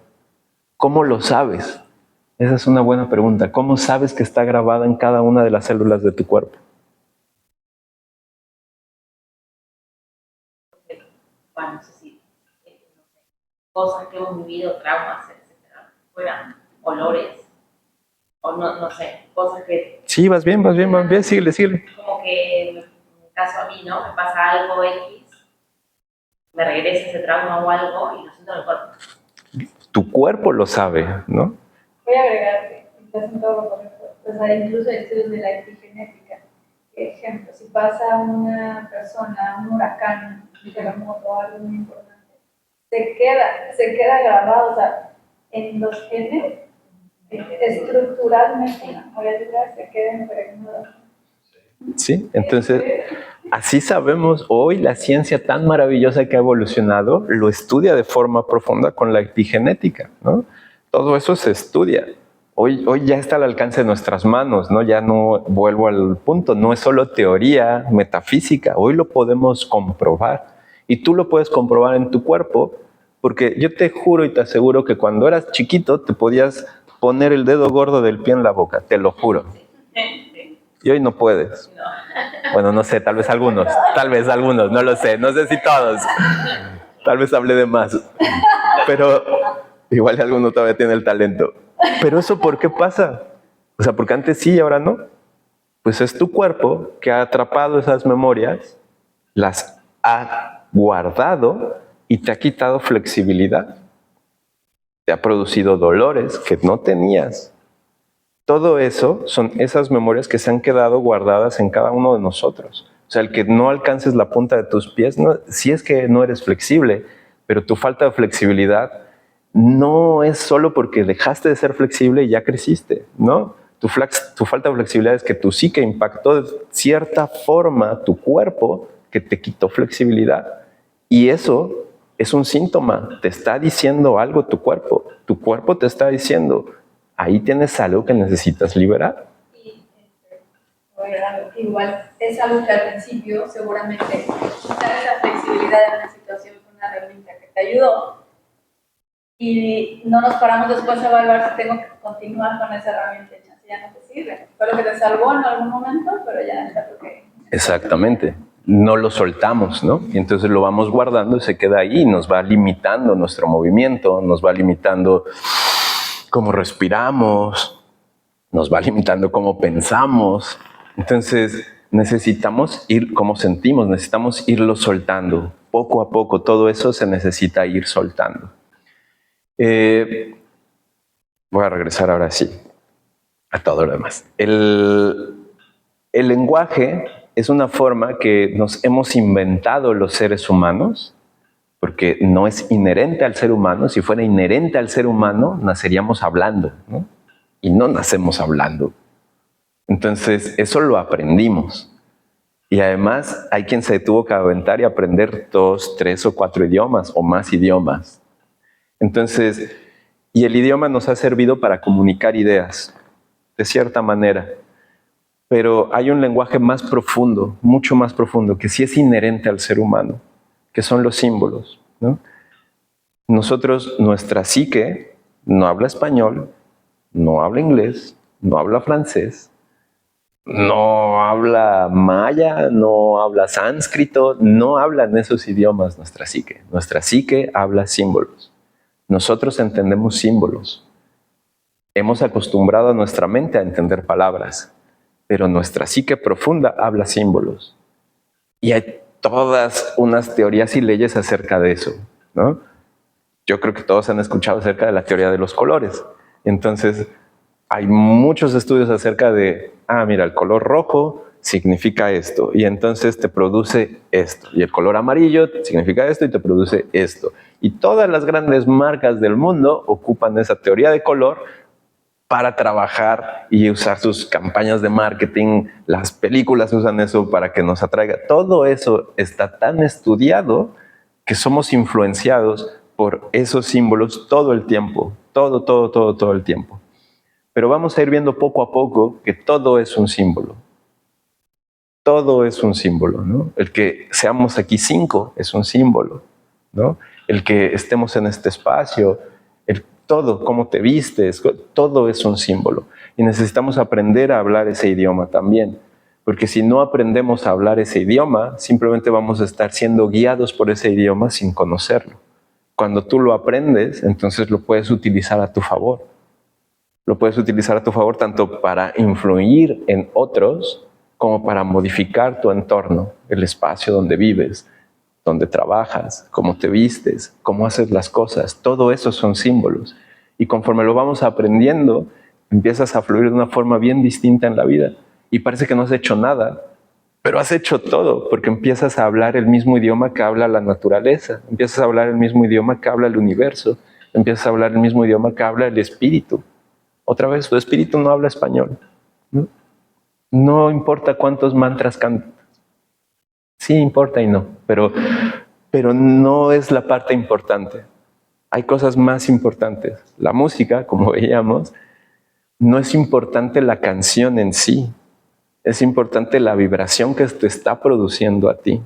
¿Cómo lo sabes? Esa es una buena pregunta. ¿Cómo sabes que está grabada en cada una de las células de tu cuerpo? Bueno, no sé si cosas que hemos vivido, traumas, etcétera, fueran olores, o no sé, cosas que... Sí, vas bien, síguele. Como que, en mi caso a mí, ¿no? Me pasa algo X, me regresa ese trauma o algo y lo siento en el cuerpo. Tu cuerpo lo sabe, ¿no? Voy a agregar que estás en todo lo correcto. O sea, incluso estudios de la epigenética. Ejemplo, si pasa una persona, un huracán, un terremoto, algo muy importante, se queda grabado, o sea, en los genes, estructuralmente, se queda impregnado. Sí, entonces así sabemos hoy la ciencia tan maravillosa que ha evolucionado, lo estudia de forma profunda con la epigenética, ¿no? Todo eso se estudia. Hoy ya está al alcance de nuestras manos, ¿no? Ya no vuelvo al punto, no es solo teoría metafísica, hoy lo podemos comprobar. Y tú lo puedes comprobar en tu cuerpo, porque yo te juro y te aseguro que cuando eras chiquito te podías poner el dedo gordo del pie en la boca, te lo juro. Y hoy no puedes. Bueno, no sé, tal vez algunos, no lo sé, no sé si todos. Tal vez hablé de más. Pero igual alguno todavía tiene el talento. Pero eso, ¿por qué pasa? O sea, porque antes sí y ahora no. Pues es tu cuerpo que ha atrapado esas memorias, las ha guardado y te ha quitado flexibilidad. Te ha producido dolores que no tenías. Todo eso son esas memorias que se han quedado guardadas en cada uno de nosotros. O sea, el que no alcances la punta de tus pies, si es que no eres flexible, pero tu falta de flexibilidad no es solo porque dejaste de ser flexible y ya creciste, ¿no? Tu falta de flexibilidad es que tu psique impactó de cierta forma tu cuerpo que te quitó flexibilidad. Y eso es un síntoma, te está diciendo algo tu cuerpo. Tu cuerpo te está diciendo, ahí tienes algo que necesitas liberar. Y igual es algo que al principio seguramente quitar esa flexibilidad en una situación con una herramienta que te ayudó y no nos paramos después a evaluar si tengo que continuar con esa herramienta, ya no te sirve. Fue lo que te salvó en algún momento, pero ya está porque... Exactamente. No lo soltamos, ¿no? Y entonces lo vamos guardando y se queda ahí, nos va limitando nuestro movimiento, nos va limitando cómo respiramos, nos va limitando cómo pensamos. Entonces necesitamos cómo sentimos, necesitamos irlo soltando. Poco a poco todo eso se necesita ir soltando. Voy a regresar ahora sí a todo lo demás. El lenguaje es una forma que nos hemos inventado los seres humanos, porque no es inherente al ser humano. Si fuera inherente al ser humano, naceríamos hablando, ¿no? Y no nacemos hablando. Entonces, eso lo aprendimos. Y además, hay quien se tuvo que aventar y aprender 2, 3 o 4 idiomas o más idiomas. Entonces, y el idioma nos ha servido para comunicar ideas, de cierta manera. Pero hay un lenguaje más profundo, mucho más profundo, que sí es inherente al ser humano, que son los símbolos, ¿no? Nosotros, nuestra psique, no habla español, no habla inglés, no habla francés, no habla maya, no habla sánscrito, no hablan esos idiomas nuestra psique. Nuestra psique habla símbolos. Nosotros entendemos símbolos. Hemos acostumbrado a nuestra mente a entender palabras, pero nuestra psique profunda habla símbolos. Y hay todas unas teorías y leyes acerca de eso, ¿no? Yo creo que todos han escuchado acerca de la teoría de los colores. Entonces, hay muchos estudios acerca de, mira, el color rojo significa esto, y entonces te produce esto. Y el color amarillo significa esto y te produce esto. Y todas las grandes marcas del mundo ocupan esa teoría de color para trabajar y usar sus campañas de marketing. Las películas usan eso para que nos atraiga. Todo eso está tan estudiado que somos influenciados por esos símbolos todo el tiempo. Todo el tiempo. Pero vamos a ir viendo poco a poco que todo es un símbolo. Todo es un símbolo, ¿no? El que seamos aquí 5 es un símbolo, ¿no? El que estemos en este espacio, todo, cómo te vistes, todo es un símbolo. Y necesitamos aprender a hablar ese idioma también. Porque si no aprendemos a hablar ese idioma, simplemente vamos a estar siendo guiados por ese idioma sin conocerlo. Cuando tú lo aprendes, entonces lo puedes utilizar a tu favor. Lo puedes utilizar a tu favor tanto para influir en otros como para modificar tu entorno, el espacio donde vives, donde trabajas, cómo te vistes, cómo haces las cosas. Todo eso son símbolos. Y conforme lo vamos aprendiendo, empiezas a fluir de una forma bien distinta en la vida. Y parece que no has hecho nada, pero has hecho todo, porque empiezas a hablar el mismo idioma que habla la naturaleza, empiezas a hablar el mismo idioma que habla el universo, empiezas a hablar el mismo idioma que habla el espíritu. Otra vez, tu espíritu no habla español, ¿no? No importa cuántos mantras cantas. Sí importa y no, pero no es la parte importante. Hay cosas más importantes. La música, como veíamos, no es importante la canción en sí, es importante la vibración que te está produciendo a ti.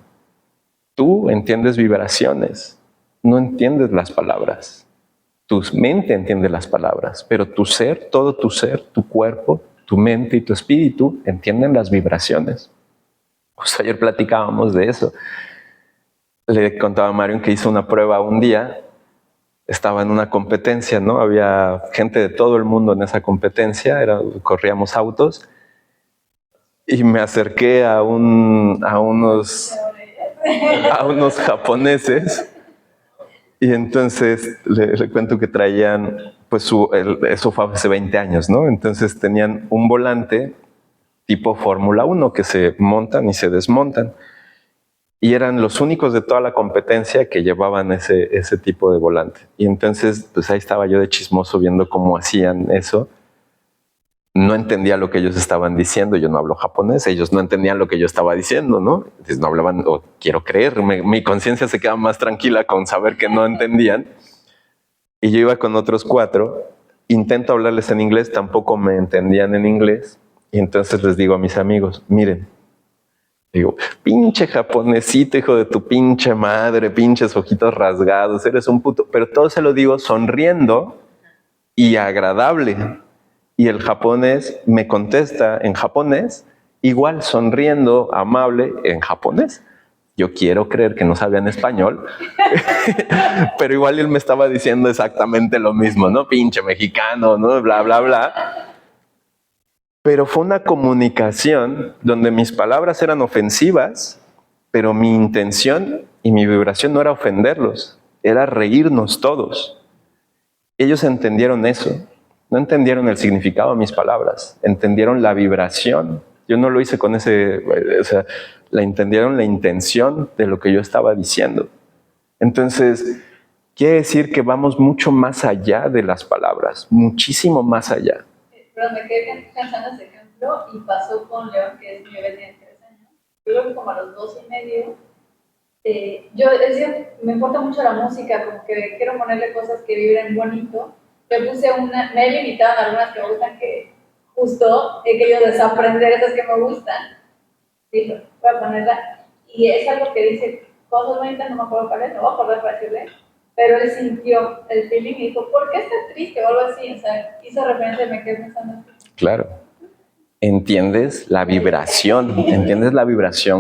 Tú entiendes vibraciones, no entiendes las palabras. Tu mente entiende las palabras, pero tu ser, todo tu ser, tu cuerpo, tu mente y tu espíritu entienden las vibraciones. Pues ayer platicábamos de eso. Le contaba a Marion que hizo una prueba un día, estaba en una competencia, ¿no? Había gente de todo el mundo en esa competencia, corríamos autos, y me acerqué a unos japoneses, y entonces le cuento que traían, pues eso fue hace 20 años, ¿no? Entonces tenían un volante tipo Fórmula 1 que se montan y se desmontan. Y eran los únicos de toda la competencia que llevaban ese tipo de volante. Y entonces, pues ahí estaba yo de chismoso viendo cómo hacían eso. No entendía lo que ellos estaban diciendo. Yo no hablo japonés. Ellos no entendían lo que yo estaba diciendo, ¿no? Entonces no hablaban, o quiero creer. Mi conciencia se queda más tranquila con saber que no entendían. Y yo iba con otros 4. Intento hablarles en inglés. Tampoco me entendían en inglés. Y entonces les digo a mis amigos, miren, digo, pinche japonesito, hijo de tu pinche madre, pinches ojitos rasgados, eres un puto. Pero todo se lo digo sonriendo y agradable. Y el japonés me contesta en japonés, igual sonriendo, amable, en japonés. Yo quiero creer que no sabía en español, pero igual él me estaba diciendo exactamente lo mismo, ¿no? Pinche mexicano, ¿no? Bla, bla, bla. Pero fue una comunicación donde mis palabras eran ofensivas, pero mi intención y mi vibración no era ofenderlos, era reírnos todos. Ellos entendieron eso, no entendieron el significado de mis palabras, entendieron la vibración. Yo no lo hice con entendieron la intención de lo que yo estaba diciendo. Entonces, quiere decir que vamos mucho más allá de las palabras, muchísimo más allá. Pero me quedé pensando ese ejemplo y pasó con León, que es mi bebé, tiene 3 años. Yo creo que como a los 2 y medio, me importa mucho la música, como que quiero ponerle cosas que vibren bonito. Le puse me he limitado a algunas que me gustan, que justo he querido desaprender esas que me gustan. Dije, voy a ponerla. Y es algo que dice cosas bonitas, no me acuerdo cuál es, no voy a acordar para decirle. Pero él sintió el feeling y dijo, ¿por qué estás triste? O algo así, o sea, hizo referencia y me quedé pensando. Claro. Entiendes la vibración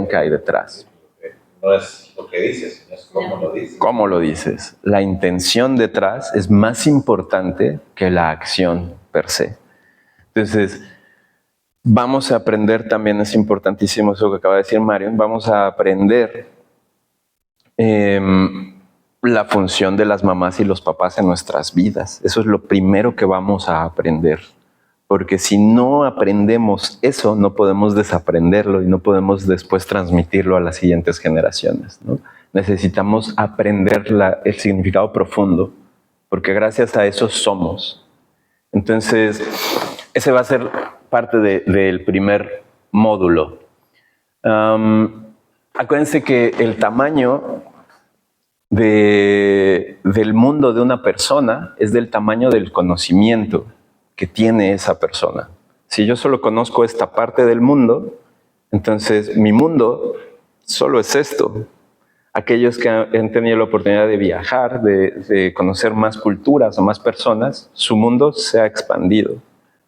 que hay detrás. No es lo que dices, sino es cómo lo dices. ¿Cómo lo dices? La intención detrás es más importante que la acción per se. Entonces, vamos a aprender también, es importantísimo eso que acaba de decir Marion, vamos a aprender la función de las mamás y los papás en nuestras vidas. Eso es lo primero que vamos a aprender. Porque si no aprendemos eso, no podemos desaprenderlo y no podemos después transmitirlo a las siguientes generaciones, ¿no? Necesitamos aprender el significado profundo, porque gracias a eso somos. Entonces, ese va a ser parte del primer módulo. Acuérdense que el tamaño del mundo de una persona es del tamaño del conocimiento que tiene esa persona. Si yo solo conozco esta parte del mundo, entonces mi mundo solo es esto. Aquellos que han tenido la oportunidad de viajar, de conocer más culturas o más personas, su mundo se ha expandido.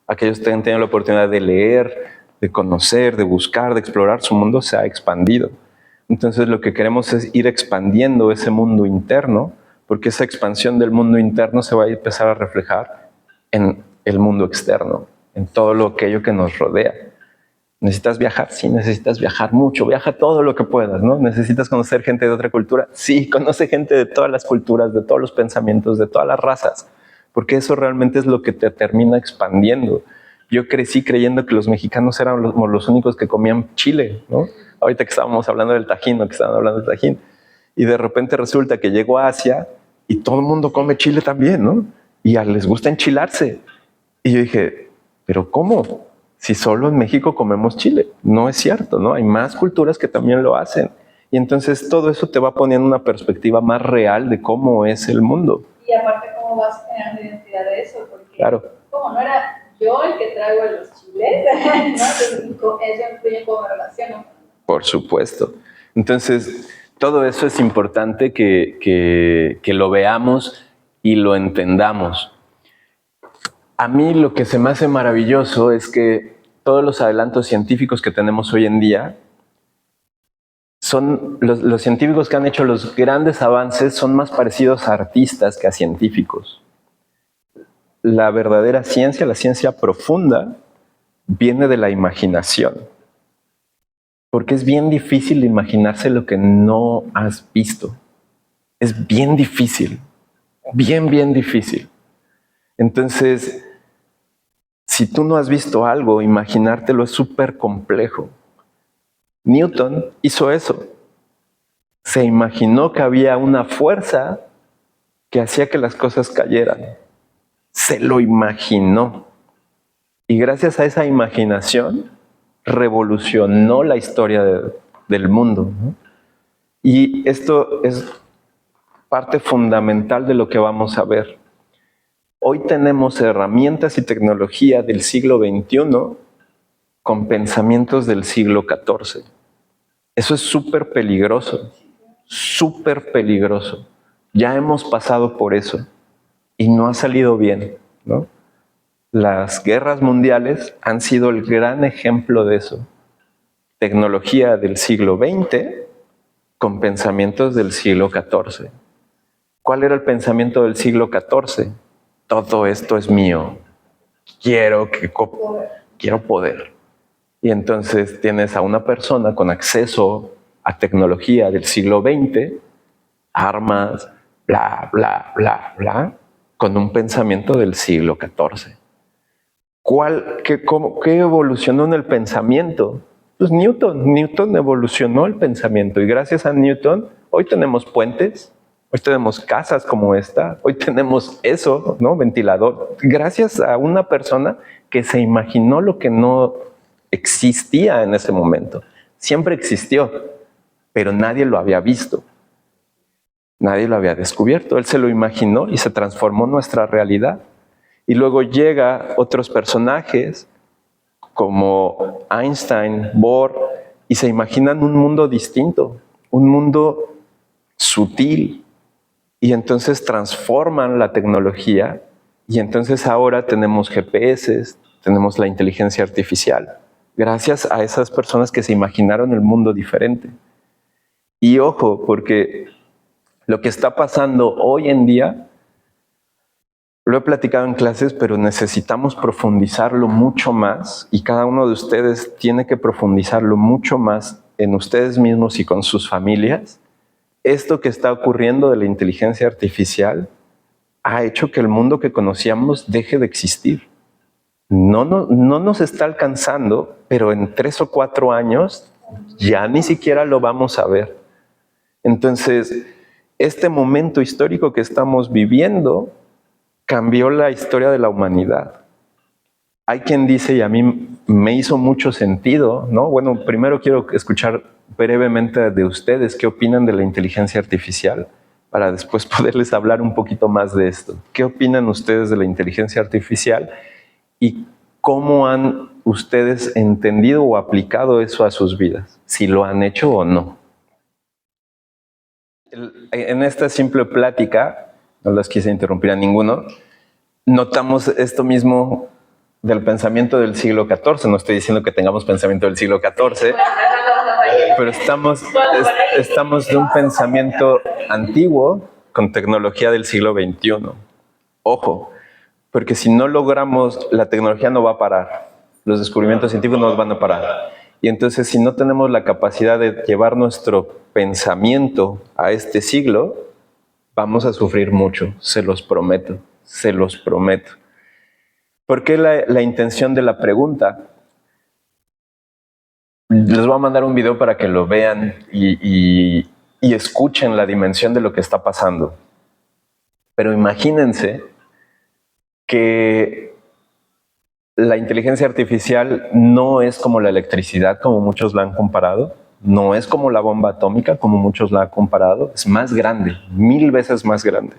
Aquellos que han tenido la oportunidad de leer, de conocer, de buscar, de explorar, su mundo se ha expandido. Entonces lo que queremos es ir expandiendo ese mundo interno, porque esa expansión del mundo interno se va a empezar a reflejar en el mundo externo, en todo aquello que nos rodea. ¿Necesitas viajar? Sí, necesitas viajar mucho. Viaja todo lo que puedas, ¿no? ¿Necesitas conocer gente de otra cultura? Sí, conoce gente de todas las culturas, de todos los pensamientos, de todas las razas, porque eso realmente es lo que te termina expandiendo. Yo crecí creyendo que los mexicanos eran los únicos que comían chile, ¿no? Ahorita que estábamos hablando del Tajín, y de repente resulta que llego a Asia y todo el mundo come chile también, ¿no? Y les gusta enchilarse. Y yo dije, ¿pero cómo? Si solo en México comemos chile. No es cierto, ¿no? Hay más culturas que también lo hacen. Y entonces todo eso te va poniendo una perspectiva más real de cómo es el mundo. Y aparte, ¿cómo vas generando identidad de eso? Porque claro. como no era yo el que traigo los chiles, ¿no? Entonces, eso influye cómo me relaciono. Por supuesto. Entonces, todo eso es importante que lo veamos y lo entendamos. A mí lo que se me hace maravilloso es que todos los adelantos científicos que tenemos hoy en día son los científicos que han hecho los grandes avances son más parecidos a artistas que a científicos. La verdadera ciencia, la ciencia profunda, viene de la imaginación. Porque es bien difícil imaginarse lo que no has visto. Es bien difícil. Bien difícil. Entonces, si tú no has visto algo, imaginártelo es súper complejo. Newton hizo eso. Se imaginó que había una fuerza que hacía que las cosas cayeran. Se lo imaginó. Y gracias a esa imaginación, revolucionó la historia del mundo, ¿no? Y esto es parte fundamental de lo que vamos a ver. Hoy tenemos herramientas y tecnología del siglo XXI con pensamientos del siglo XIV. Eso es súper peligroso, súper peligroso. Ya hemos pasado por eso y no ha salido bien, ¿no? Las guerras mundiales han sido el gran ejemplo de eso. Tecnología del siglo XX con pensamientos del siglo XIV. ¿Cuál era el pensamiento del siglo XIV? Todo esto es mío. Quiero poder. Y entonces tienes a una persona con acceso a tecnología del siglo XX, armas, bla, bla, bla, bla, con un pensamiento del siglo XIV. ¿Qué evolucionó en el pensamiento? Pues Newton evolucionó el pensamiento y gracias a Newton hoy tenemos puentes, hoy tenemos casas como esta, hoy tenemos eso, ¿no? Ventilador. Gracias a una persona que se imaginó lo que no existía en ese momento. Siempre existió, pero nadie lo había visto. Nadie lo había descubierto. Él se lo imaginó y se transformó nuestra realidad. Y luego llega otros personajes como Einstein, Bohr, y se imaginan un mundo distinto, un mundo sutil. Y entonces transforman la tecnología y entonces ahora tenemos GPS, tenemos la inteligencia artificial, gracias a esas personas que se imaginaron el mundo diferente. Y ojo, porque lo que está pasando hoy en día, lo he platicado en clases, pero necesitamos profundizarlo mucho más y cada uno de ustedes tiene que profundizarlo mucho más en ustedes mismos y con sus familias. Esto que está ocurriendo de la inteligencia artificial ha hecho que el mundo que conocíamos deje de existir. No nos está alcanzando, pero en 3 o 4 años ya ni siquiera lo vamos a ver. Entonces, este momento histórico que estamos viviendo cambió la historia de la humanidad. Hay quien dice, y a mí me hizo mucho sentido, ¿no? Bueno, primero quiero escuchar brevemente de ustedes qué opinan de la inteligencia artificial para después poderles hablar un poquito más de esto. ¿Qué opinan ustedes de la inteligencia artificial y cómo han ustedes entendido o aplicado eso a sus vidas? Si lo han hecho o no. En esta simple plática, no los quise interrumpir a ninguno, notamos esto mismo del pensamiento del siglo XIV. No estoy diciendo que tengamos pensamiento del siglo XIV, pero estamos de un pensamiento antiguo con tecnología del siglo XXI. Ojo, porque si no logramos, la tecnología no va a parar. Los descubrimientos científicos no van a parar. Y entonces, si no tenemos la capacidad de llevar nuestro pensamiento a este siglo, vamos a sufrir mucho, se los prometo, se los prometo. ¿Por qué la intención de la pregunta? Les voy a mandar un video para que lo vean y escuchen la dimensión de lo que está pasando. Pero imagínense que la inteligencia artificial no es como la electricidad, como muchos la han comparado. No es como la bomba atómica, como muchos la han comparado. Es más grande, 1000 veces más grande.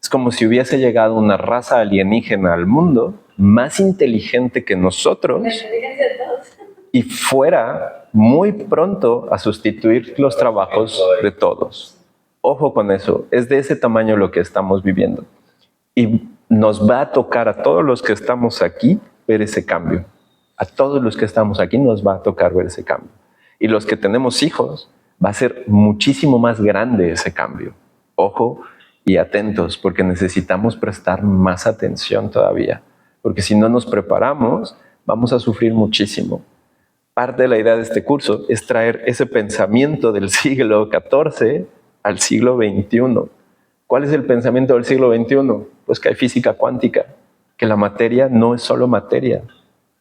Es como si hubiese llegado una raza alienígena al mundo más inteligente que nosotros La inteligencia de todos. y fuera muy pronto a sustituir los trabajos de todos. Ojo con eso, es de ese tamaño lo que estamos viviendo. Y nos va a tocar a todos los que estamos aquí ver ese cambio. A todos los que estamos aquí nos va a tocar ver ese cambio. Y los que tenemos hijos, va a ser muchísimo más grande ese cambio. Ojo y atentos, porque necesitamos prestar más atención todavía. Porque si no nos preparamos, vamos a sufrir muchísimo. Parte de la idea de este curso es traer ese pensamiento del siglo XIV al siglo XXI. ¿Cuál es el pensamiento del siglo XXI? Pues que hay física cuántica, que la materia no es solo materia,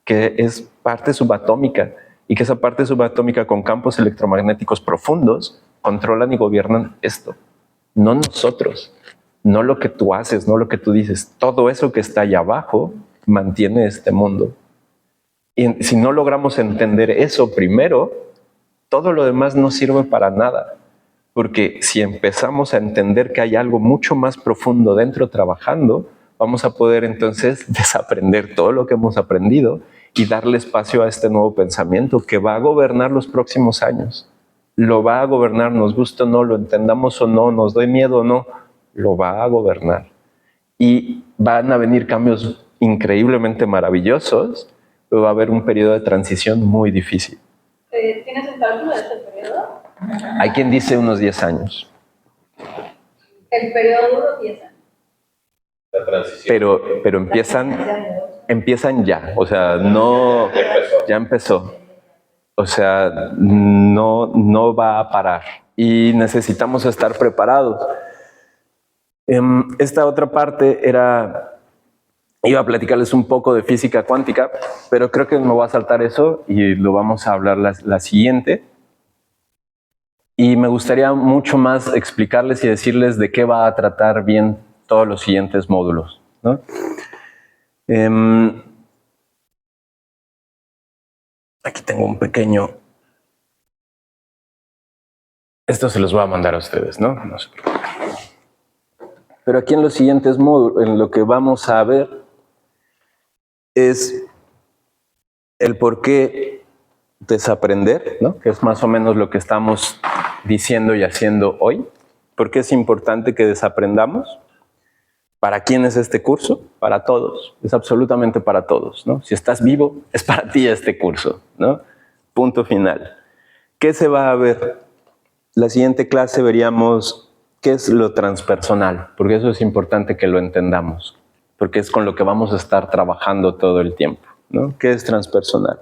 que es parte subatómica y que esa parte subatómica con campos electromagnéticos profundos controlan y gobiernan esto. No nosotros, no lo que tú haces, no lo que tú dices. Todo eso que está allá abajo mantiene este mundo. Y si no logramos entender eso primero, todo lo demás no sirve para nada. Porque si empezamos a entender que hay algo mucho más profundo dentro trabajando, vamos a poder entonces desaprender todo lo que hemos aprendido y darle espacio a este nuevo pensamiento que va a gobernar los próximos años. Lo va a gobernar, nos guste o no, lo entendamos o no, nos dé miedo o no, lo va a gobernar. Y van a venir cambios increíblemente maravillosos, pero va a haber un periodo de transición muy difícil. ¿Tienes un cálculo de este periodo? Hay quien dice unos 10 años. El periodo duro 10 años. La transición. Pero empiezan ya. O sea, no, ya empezó. O sea, no va a parar. Y necesitamos estar preparados. Esta otra parte iba a platicarles un poco de física cuántica, pero creo que me voy a saltar eso y lo vamos a hablar la siguiente. Y me gustaría mucho más explicarles y decirles de qué va a tratar bien todos los siguientes módulos, ¿no? Aquí tengo un pequeño... Esto se los voy a mandar a ustedes, ¿no? No se preocupen. Pero aquí en los siguientes módulos, en lo que vamos a ver es el por qué desaprender, ¿no? Que es más o menos lo que estamos diciendo y haciendo hoy. ¿Por qué es importante que desaprendamos? ¿Para quién es este curso? Para todos. Es absolutamente para todos, ¿no? Si estás vivo, es para ti este curso, ¿no? Punto final. ¿Qué se va a ver? La siguiente clase veríamos qué es lo transpersonal, porque eso es importante que lo entendamos, porque es con lo que vamos a estar trabajando todo el tiempo, ¿no? ¿Qué es transpersonal?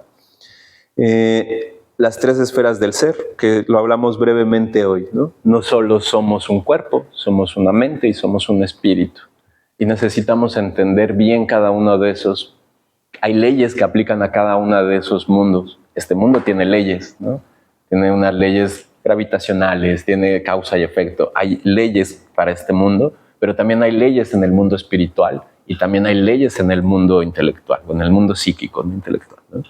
Las 3 esferas del ser, que lo hablamos brevemente hoy, ¿no? No solo somos un cuerpo, somos una mente y somos un espíritu. Y necesitamos entender bien cada uno de esos. Hay leyes que aplican a cada uno de esos mundos. Este mundo tiene leyes, ¿no? Tiene unas leyes gravitacionales, tiene causa y efecto. Hay leyes para este mundo, pero también hay leyes en el mundo espiritual y también hay leyes en el mundo intelectual, o en el mundo psíquico, no intelectual, ¿no?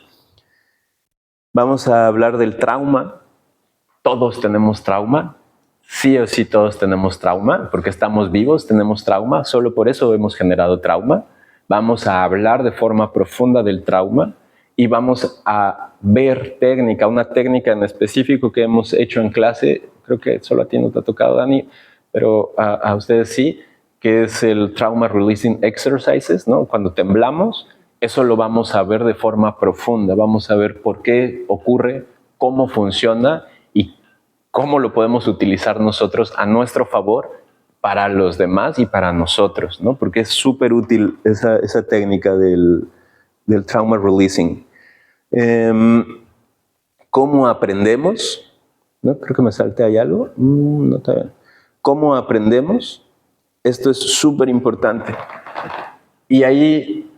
Vamos a hablar del trauma. Todos tenemos trauma. Sí o sí todos tenemos trauma, porque estamos vivos, tenemos trauma. Solo por eso hemos generado trauma. Vamos a hablar de forma profunda del trauma y vamos a ver una técnica en específico que hemos hecho en clase. Creo que solo a ti no te ha tocado, Dani, pero a ustedes sí, que es el Trauma Releasing Exercises, ¿no? Cuando temblamos, eso lo vamos a ver de forma profunda. Vamos a ver por qué ocurre, cómo funciona y cómo lo podemos utilizar nosotros a nuestro favor para los demás y para nosotros, ¿no? Porque es súper útil esa técnica del trauma releasing. ¿Cómo aprendemos? ¿No? Creo que me salté ahí algo. No está bien. ¿Cómo aprendemos? Esto es súper importante. Y ahí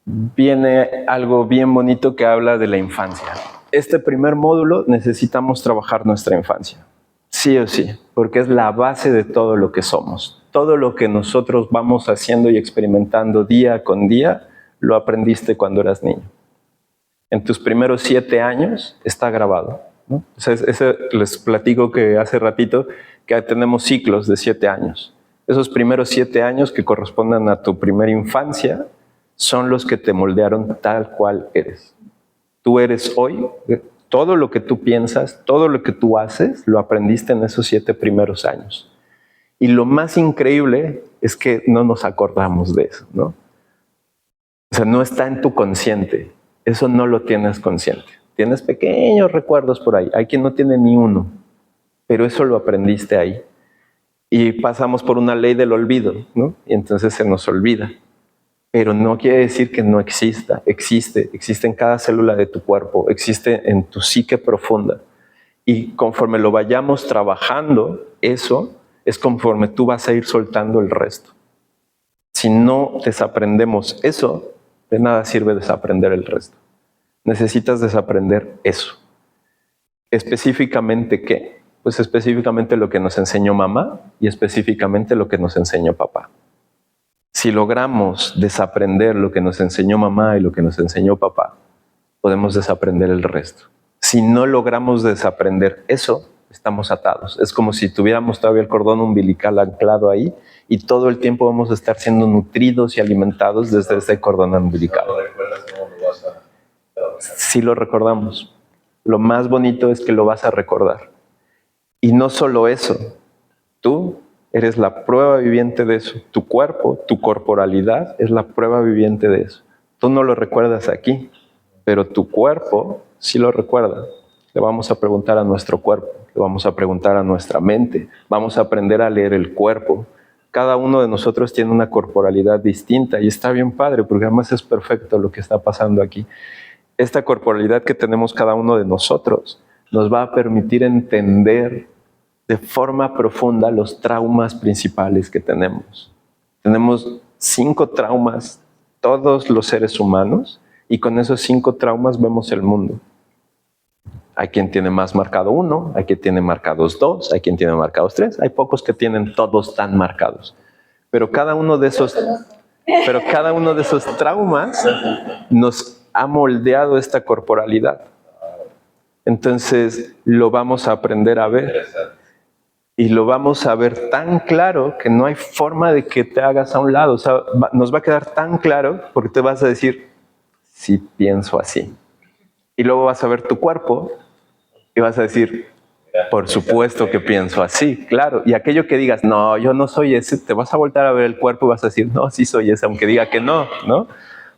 viene algo bien bonito que habla de la infancia. Este primer módulo necesitamos trabajar nuestra infancia, sí o sí, porque es la base de todo lo que somos. Todo lo que nosotros vamos haciendo y experimentando día con día, lo aprendiste cuando eras niño. En tus primeros 7 años está grabado, ¿no? Les platico que hace ratito que tenemos ciclos de 7 años. Esos primeros 7 años que corresponden a tu primera infancia son los que te moldearon tal cual eres. Tú eres hoy, todo lo que tú piensas, todo lo que tú haces, lo aprendiste en esos 7 primeros años. Y lo más increíble es que no nos acordamos de eso, ¿no? O sea, no está en tu consciente. Eso no lo tienes consciente. Tienes pequeños recuerdos por ahí. Hay quien no tiene ni uno, pero eso lo aprendiste ahí. Y pasamos por una ley del olvido, ¿no? Y entonces se nos olvida. Pero no quiere decir que no exista. Existe en cada célula de tu cuerpo, existe en tu psique profunda. Y conforme lo vayamos trabajando, eso es conforme tú vas a ir soltando el resto. Si no desaprendemos eso, de nada sirve desaprender el resto. Necesitas desaprender eso. ¿Específicamente qué? Pues específicamente lo que nos enseñó mamá y específicamente lo que nos enseñó papá. Si logramos desaprender lo que nos enseñó mamá y lo que nos enseñó papá, podemos desaprender el resto. Si no logramos desaprender eso, estamos atados. Es como si tuviéramos todavía el cordón umbilical anclado ahí y todo el tiempo vamos a estar siendo nutridos y alimentados desde ese cordón umbilical. ¿No recuerdas cómo lo vas a trabajar? Sí lo recordamos. Lo más bonito es que lo vas a recordar. Y no solo eso, tú eres la prueba viviente de eso. Tu cuerpo, tu corporalidad es la prueba viviente de eso. Tú no lo recuerdas aquí, pero tu cuerpo sí lo recuerda. Le vamos a preguntar a nuestro cuerpo, le vamos a preguntar a nuestra mente, vamos a aprender a leer el cuerpo. Cada uno de nosotros tiene una corporalidad distinta y está bien padre porque además es perfecto lo que está pasando aquí. Esta corporalidad que tenemos cada uno de nosotros nos va a permitir entender de forma profunda los traumas principales que tenemos. Tenemos 5 traumas, todos los seres humanos, y con esos 5 traumas vemos el mundo. Hay quien tiene más marcado 1, hay quien tiene marcados 2, hay quien tiene marcados 3, hay pocos que tienen todos tan marcados. Pero cada uno de esos traumas nos ha moldeado esta corporalidad. Entonces lo vamos a aprender a ver. Interesante. Y lo vamos a ver tan claro que no hay forma de que te hagas a un lado. O sea, nos va a quedar tan claro porque te vas a decir, sí pienso así. Y luego vas a ver tu cuerpo y vas a decir, por supuesto que pienso así, claro. Y aquello que digas, no, yo no soy ese, te vas a voltar a ver el cuerpo y vas a decir, no, sí soy ese, aunque diga que no, ¿no?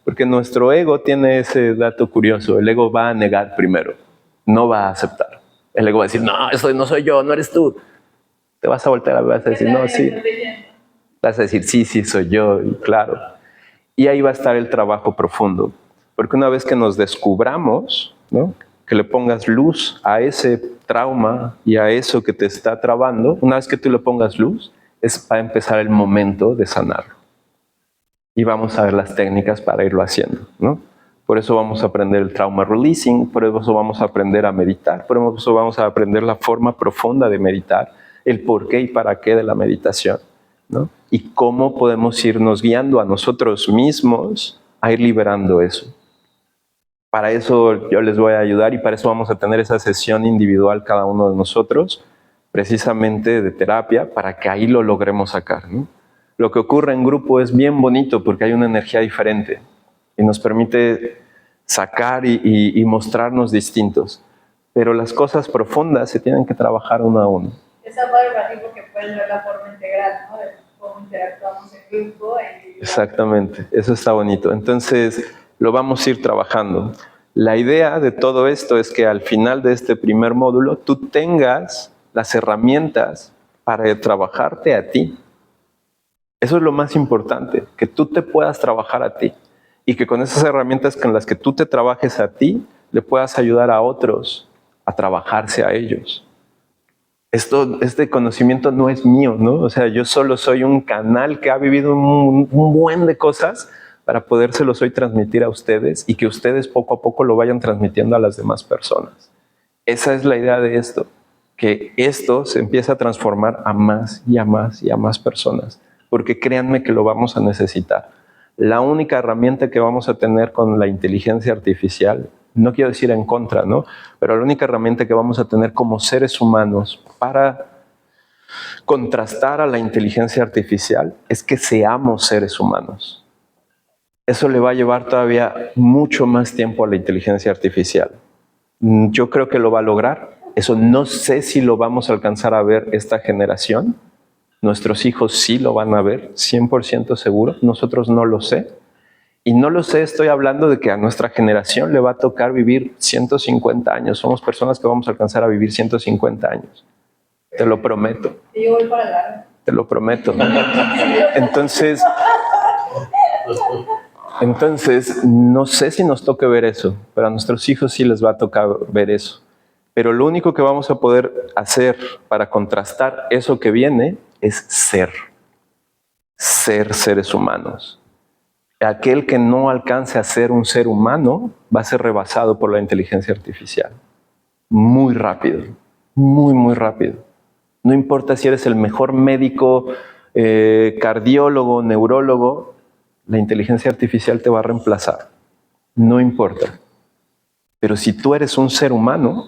Porque nuestro ego tiene ese dato curioso. El ego va a negar primero, no va a aceptar. El ego va a decir, no, eso no soy yo, no eres tú. Te vas a voltear a ver, vas a decir, no, sí. Vas a decir, sí, sí, soy yo, y claro. Y ahí va a estar el trabajo profundo. Porque una vez que nos descubramos, ¿no? Que le pongas luz a ese trauma y a eso que te está trabando, una vez que tú le pongas luz, va a empezar el momento de sanarlo. Y vamos a ver las técnicas para irlo haciendo, ¿no? Por eso vamos a aprender el trauma releasing, por eso vamos a aprender a meditar, por eso vamos a aprender la forma profunda de meditar, el por qué y para qué de la meditación, ¿no? Y cómo podemos irnos guiando a nosotros mismos a ir liberando eso. Para eso yo les voy a ayudar y para eso vamos a tener esa sesión individual cada uno de nosotros, precisamente de terapia, para que ahí lo logremos sacar, ¿no? Lo que ocurre en grupo es bien bonito porque hay una energía diferente y nos permite sacar y mostrarnos distintos. Pero las cosas profundas se tienen que trabajar uno a uno. Esa padre para ti porque puedes ver la forma integral, ¿no? De cómo interactuamos en grupo. Exactamente, eso está bonito. Entonces, lo vamos a ir trabajando. La idea de todo esto es que al final de este primer módulo tú tengas las herramientas para trabajarte a ti. Eso es lo más importante, que tú te puedas trabajar a ti y que con esas herramientas con las que tú te trabajes a ti, le puedas ayudar a otros a trabajarse a ellos. Este conocimiento no es mío, ¿no? O sea, yo solo soy un canal que ha vivido un buen de cosas para podérselos hoy transmitir a ustedes y que ustedes poco a poco lo vayan transmitiendo a las demás personas. Esa es la idea de esto, que esto se empieza a transformar a más y a más y a más personas, porque créanme que lo vamos a necesitar. La única herramienta que vamos a tener con la inteligencia artificial, no quiero decir en contra, ¿no? Pero la única herramienta que vamos a tener como seres humanos para contrastar a la inteligencia artificial es que seamos seres humanos. Eso le va a llevar todavía mucho más tiempo a la inteligencia artificial. Yo creo que lo va a lograr. Eso no sé si lo vamos a alcanzar a ver esta generación. Nuestros hijos sí lo van a ver, 100% seguro. Nosotros no lo sé. Y no lo sé, estoy hablando de que a nuestra generación le va a tocar vivir 150 años. Somos personas que vamos a alcanzar a vivir 150 años. Te lo prometo. Y yo voy para largo. Te lo prometo. Entonces, no sé si nos toque ver eso, pero a nuestros hijos sí les va a tocar ver eso. Pero lo único que vamos a poder hacer para contrastar eso que viene es ser seres humanos. Aquel que no alcance a ser un ser humano va a ser rebasado por la inteligencia artificial. Muy rápido, muy rápido. No importa si eres el mejor médico, cardiólogo, neurólogo, la inteligencia artificial te va a reemplazar. No importa. Pero si tú eres un ser humano,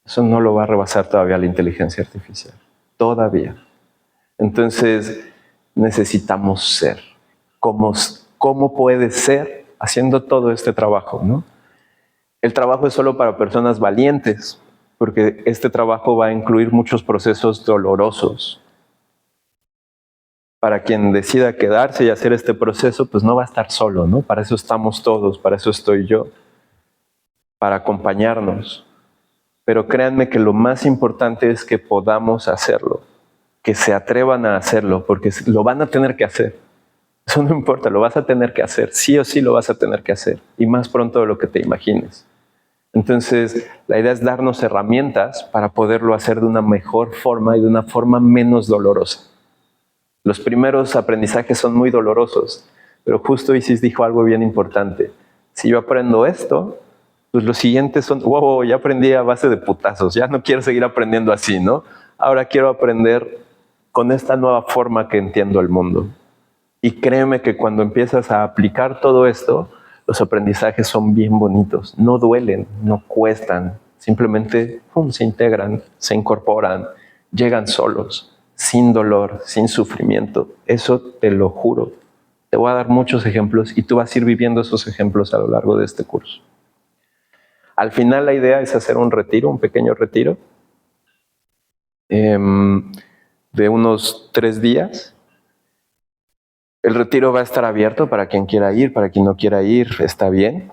eso no lo va a rebasar todavía la inteligencia artificial. Todavía. Entonces, necesitamos ser. ¿Cómo puede ser haciendo todo este trabajo, ¿no? El trabajo es solo para personas valientes, porque este trabajo va a incluir muchos procesos dolorosos. Para quien decida quedarse y hacer este proceso, pues no va a estar solo, ¿no? Para eso estamos todos, para eso estoy yo, para acompañarnos. Pero créanme que lo más importante es que podamos hacerlo, que se atrevan a hacerlo, porque lo van a tener que hacer. Eso no importa, lo vas a tener que hacer, sí o sí lo vas a tener que hacer, y más pronto de lo que te imagines. Entonces, la idea es darnos herramientas para poderlo hacer de una mejor forma y de una forma menos dolorosa. Los primeros aprendizajes son muy dolorosos, pero justo Isis dijo algo bien importante. Si yo aprendo esto, pues los siguientes son, wow, ya aprendí a base de putazos, ya no quiero seguir aprendiendo así, ¿no? Ahora quiero aprender con esta nueva forma que entiendo el mundo. Y créeme que cuando empiezas a aplicar todo esto, los aprendizajes son bien bonitos, no duelen, no cuestan, simplemente se integran, se incorporan, llegan solos, sin dolor, sin sufrimiento. Eso te lo juro. Te voy a dar muchos ejemplos y tú vas a ir viviendo esos ejemplos a lo largo de este curso. Al final la idea es hacer un retiro, un pequeño retiro de unos 3 días. El retiro va a estar abierto para quien quiera ir, para quien no quiera ir, está bien.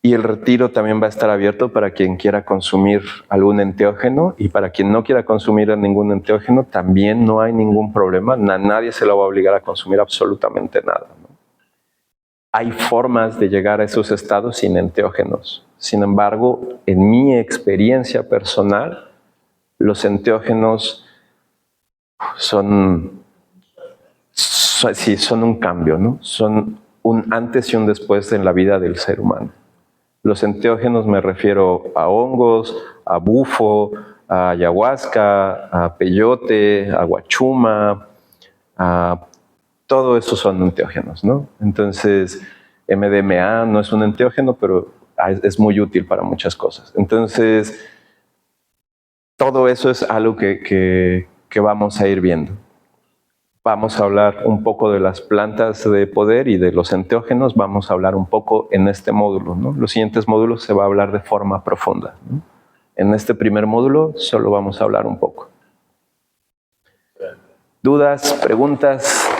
Y el retiro también va a estar abierto para quien quiera consumir algún enteógeno, y para quien no quiera consumir ningún enteógeno también no hay ningún problema. Nadie se lo va a obligar a consumir absolutamente nada, ¿no? Hay formas de llegar a esos estados sin enteógenos. Sin embargo, en mi experiencia personal, los enteógenos son un cambio, ¿no? Son un antes y un después en la vida del ser humano. Los enteógenos me refiero a hongos, a bufo, a ayahuasca, a peyote, a guachuma, todo eso son enteógenos, ¿no? Entonces, MDMA no es un enteógeno, pero es muy útil para muchas cosas. Entonces, todo eso es algo que vamos a ir viendo. Vamos a hablar un poco de las plantas de poder y de los enteógenos. Vamos a hablar un poco en este módulo, ¿no? Los siguientes módulos se va a hablar de forma profunda, ¿no? En este primer módulo solo vamos a hablar un poco. ¿Dudas? ¿Preguntas?